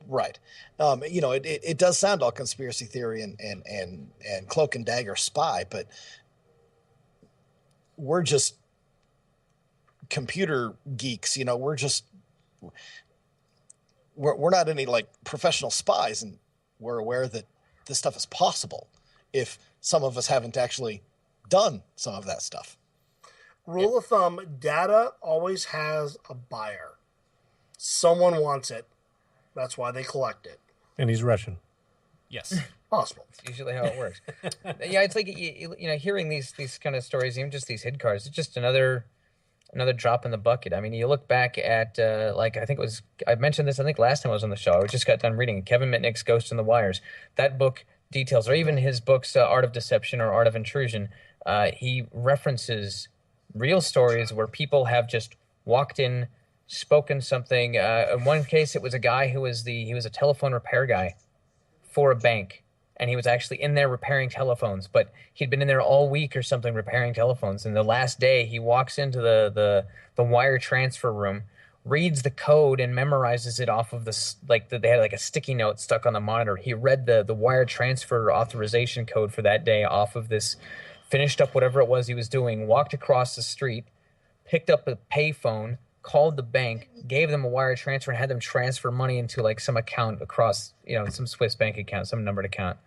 right. It does sound all conspiracy theory and cloak and dagger spy, but we're just computer geeks. We're not any professional spies, and we're aware that this stuff is possible if some of us haven't actually done some of that stuff. Rule of thumb, data always has a buyer. Someone wants it. That's why they collect it. And he's Russian. Yes. Possible. It's usually how it works. Yeah, it's like hearing these kind of stories, even just these hid cards. It's just another drop in the bucket. I mean, you look back at I think it was I mentioned this. I think last time I was on the show. I just got done reading Kevin Mitnick's Ghost in the Wires. That book details, or even his books Art of Deception or Art of Intrusion. He references real stories where people have just walked in, spoken something. In one case, it was a guy who was a telephone repair guy for a bank. And he was actually in there repairing telephones, but he'd been in there all week or something repairing telephones. And the last day, he walks into the wire transfer room, reads the code, and memorizes it off of they had like a sticky note stuck on the monitor. He read the wire transfer authorization code for that day off of this, finished up whatever it was he was doing, walked across the street, picked up a payphone, called the bank, gave them a wire transfer, and had them transfer money into like some account across, some Swiss bank account, some numbered account.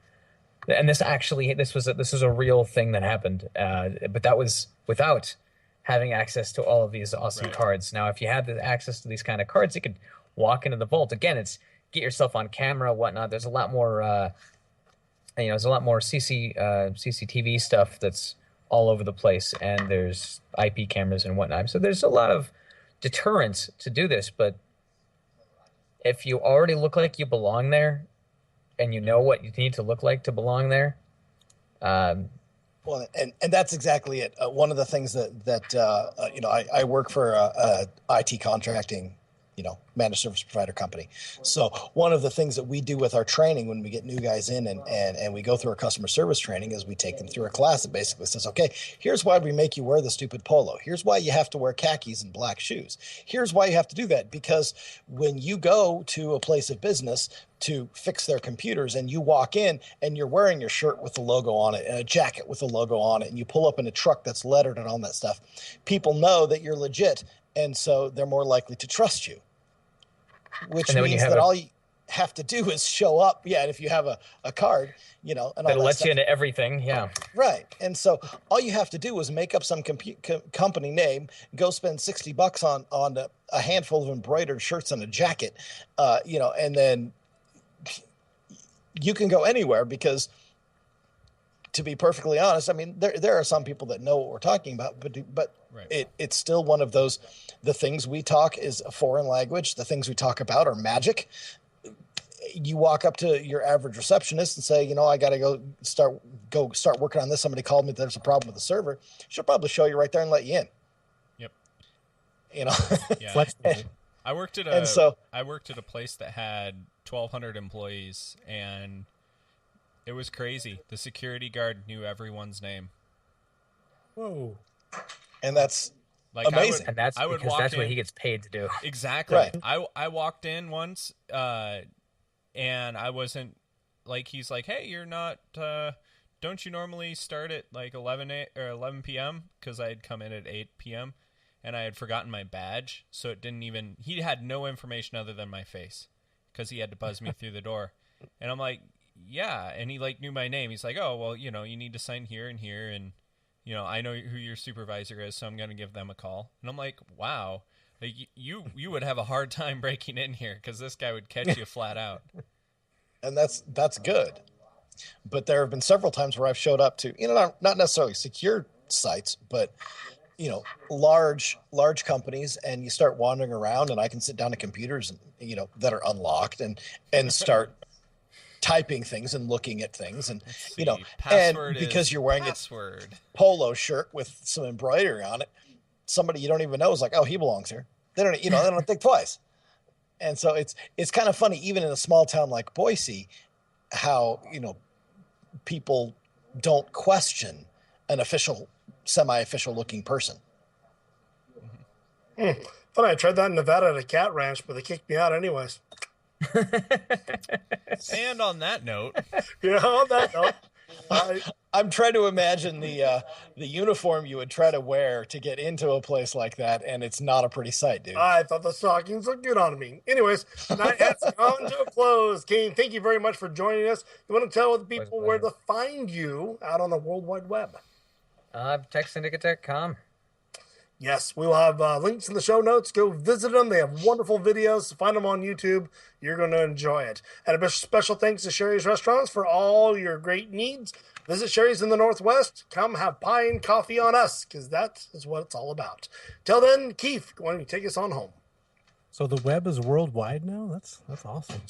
And this was a real thing that happened, but that was without having access to all of these awesome cards. Now, if you had the access to these kind of cards, you could walk into the vault. Again, it's get yourself on camera, whatnot. There's a lot more, CCTV stuff that's all over the place, and there's IP cameras and whatnot. So there's a lot of deterrence to do this, but if you already look like you belong there and you know what you need to look like to belong there, well, and that's exactly it. One of the things that I work for a IT contracting managed service provider company. So one of the things that we do with our training when we get new guys in and we go through our customer service training is we take them through a class that basically says, okay, here's why we make you wear the stupid polo. Here's why you have to wear khakis and black shoes. Here's why you have to do that. Because when you go to a place of business to fix their computers and you walk in and you're wearing your shirt with the logo on it and a jacket with the logo on it, and you pull up in a truck that's lettered and all that stuff, people know that you're legit. And so they're more likely to trust you. Which means that all you have to do is show up. Yeah, and if you have a card, and all that'll that let stuff. you into everything. Yeah, right. And so all you have to do is make up some company name, go spend $60 on a handful of embroidered shirts and a jacket, and then you can go anywhere. Because, to be perfectly honest, I mean, there are some people that know what we're talking about, but right. It's still one of those. The things we talk is a foreign language. The things we talk about are magic. You walk up to your average receptionist and say, I got to go start working on this. Somebody called me. There's a problem with the server. She'll probably show you right there and let you in. Yep. Yeah. I worked at a place that had 1,200 employees, and it was crazy. The security guard knew everyone's name. Whoa. And that's amazing. And that's because that's what he gets paid to do. Exactly. Right. I walked in once, and I wasn't he's like, hey, you're not, don't you normally start at like 11 p.m.? Because I had come in at 8 p.m. and I had forgotten my badge. So he had no information other than my face because he had to buzz me through the door. And I'm like, yeah. And he knew my name. He's like, oh, well, you need to sign here and here. And, I know who your supervisor is, so I'm going to give them a call. And I'm like, wow, you would have a hard time breaking in here because this guy would catch you flat out. And that's good. But there have been several times where I've showed up to, not necessarily secure sites, but, large companies, and you start wandering around, and I can sit down at computers, that are unlocked and start typing things and looking at things, and and because you're wearing a polo shirt with some embroidery on it, somebody you don't even know is like, oh, he belongs here. They don't think twice. And so it's kind of funny, even in a small town like Boise, how people don't question an official, semi-official looking person. Thought I tried that in Nevada at a cat ranch, but they kicked me out anyways. And on that note, I'm trying to imagine the uniform you would try to wear to get into a place like that, and it's not a pretty sight, dude. I thought the stockings looked good on me. Anyways, night has come to a close. Kane, thank you very much for joining us. You want to tell the people where to find you out on the World Wide Web? TechSyndicate.com. Yes, we will have links in the show notes. Go visit them. They have wonderful videos. Find them on YouTube. You're going to enjoy it. And a special thanks to Sherry's Restaurants for all your great needs. Visit Sherry's in the Northwest. Come have pie and coffee on us, because that is what it's all about. Till then, Keith, why don't you take us on home? So the web is worldwide now? That's awesome.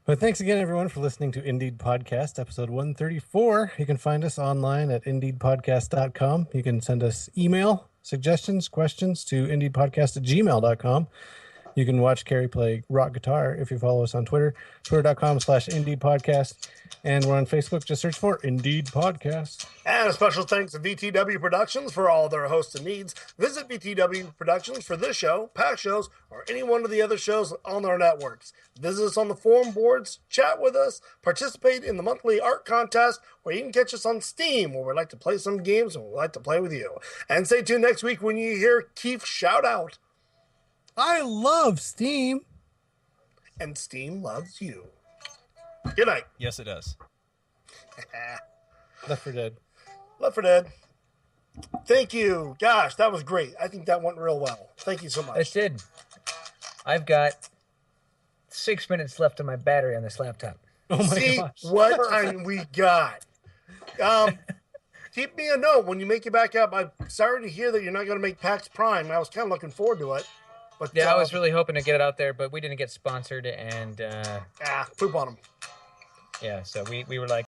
But thanks again, everyone, for listening to Indeed Podcast, episode 134. You can find us online at indeedpodcast.com. You can send us email, suggestions, questions to indeedpodcast@gmail.com. You can watch Carrie play rock guitar if you follow us on Twitter, twitter.com/IndeedPodcast. And we're on Facebook. Just search for Indeed Podcast. And a special thanks to VTW Productions for all their hosts and needs. Visit VTW Productions for this show, past shows, or any one of the other shows on our networks. Visit us on the forum boards, chat with us, participate in the monthly art contest, or you can catch us on Steam, where we like to play some games and we like to play with you. And stay tuned next week when you hear Keith shout out, I love Steam. And Steam loves you. Good night. Yes, it does. Left 4 Dead. Left 4 Dead. Thank you. Gosh, that was great. I think that went real well. Thank you so much. It did. I've got 6 minutes left on my battery on this laptop. Oh my See gosh. what time we got. Keep me a note when you make it back up. I'm sorry to hear that you're not going to make PAX Prime. I was kind of looking forward to it. But yeah, I was really hoping to get it out there, but we didn't get sponsored, and poop on them. Yeah, so we were like,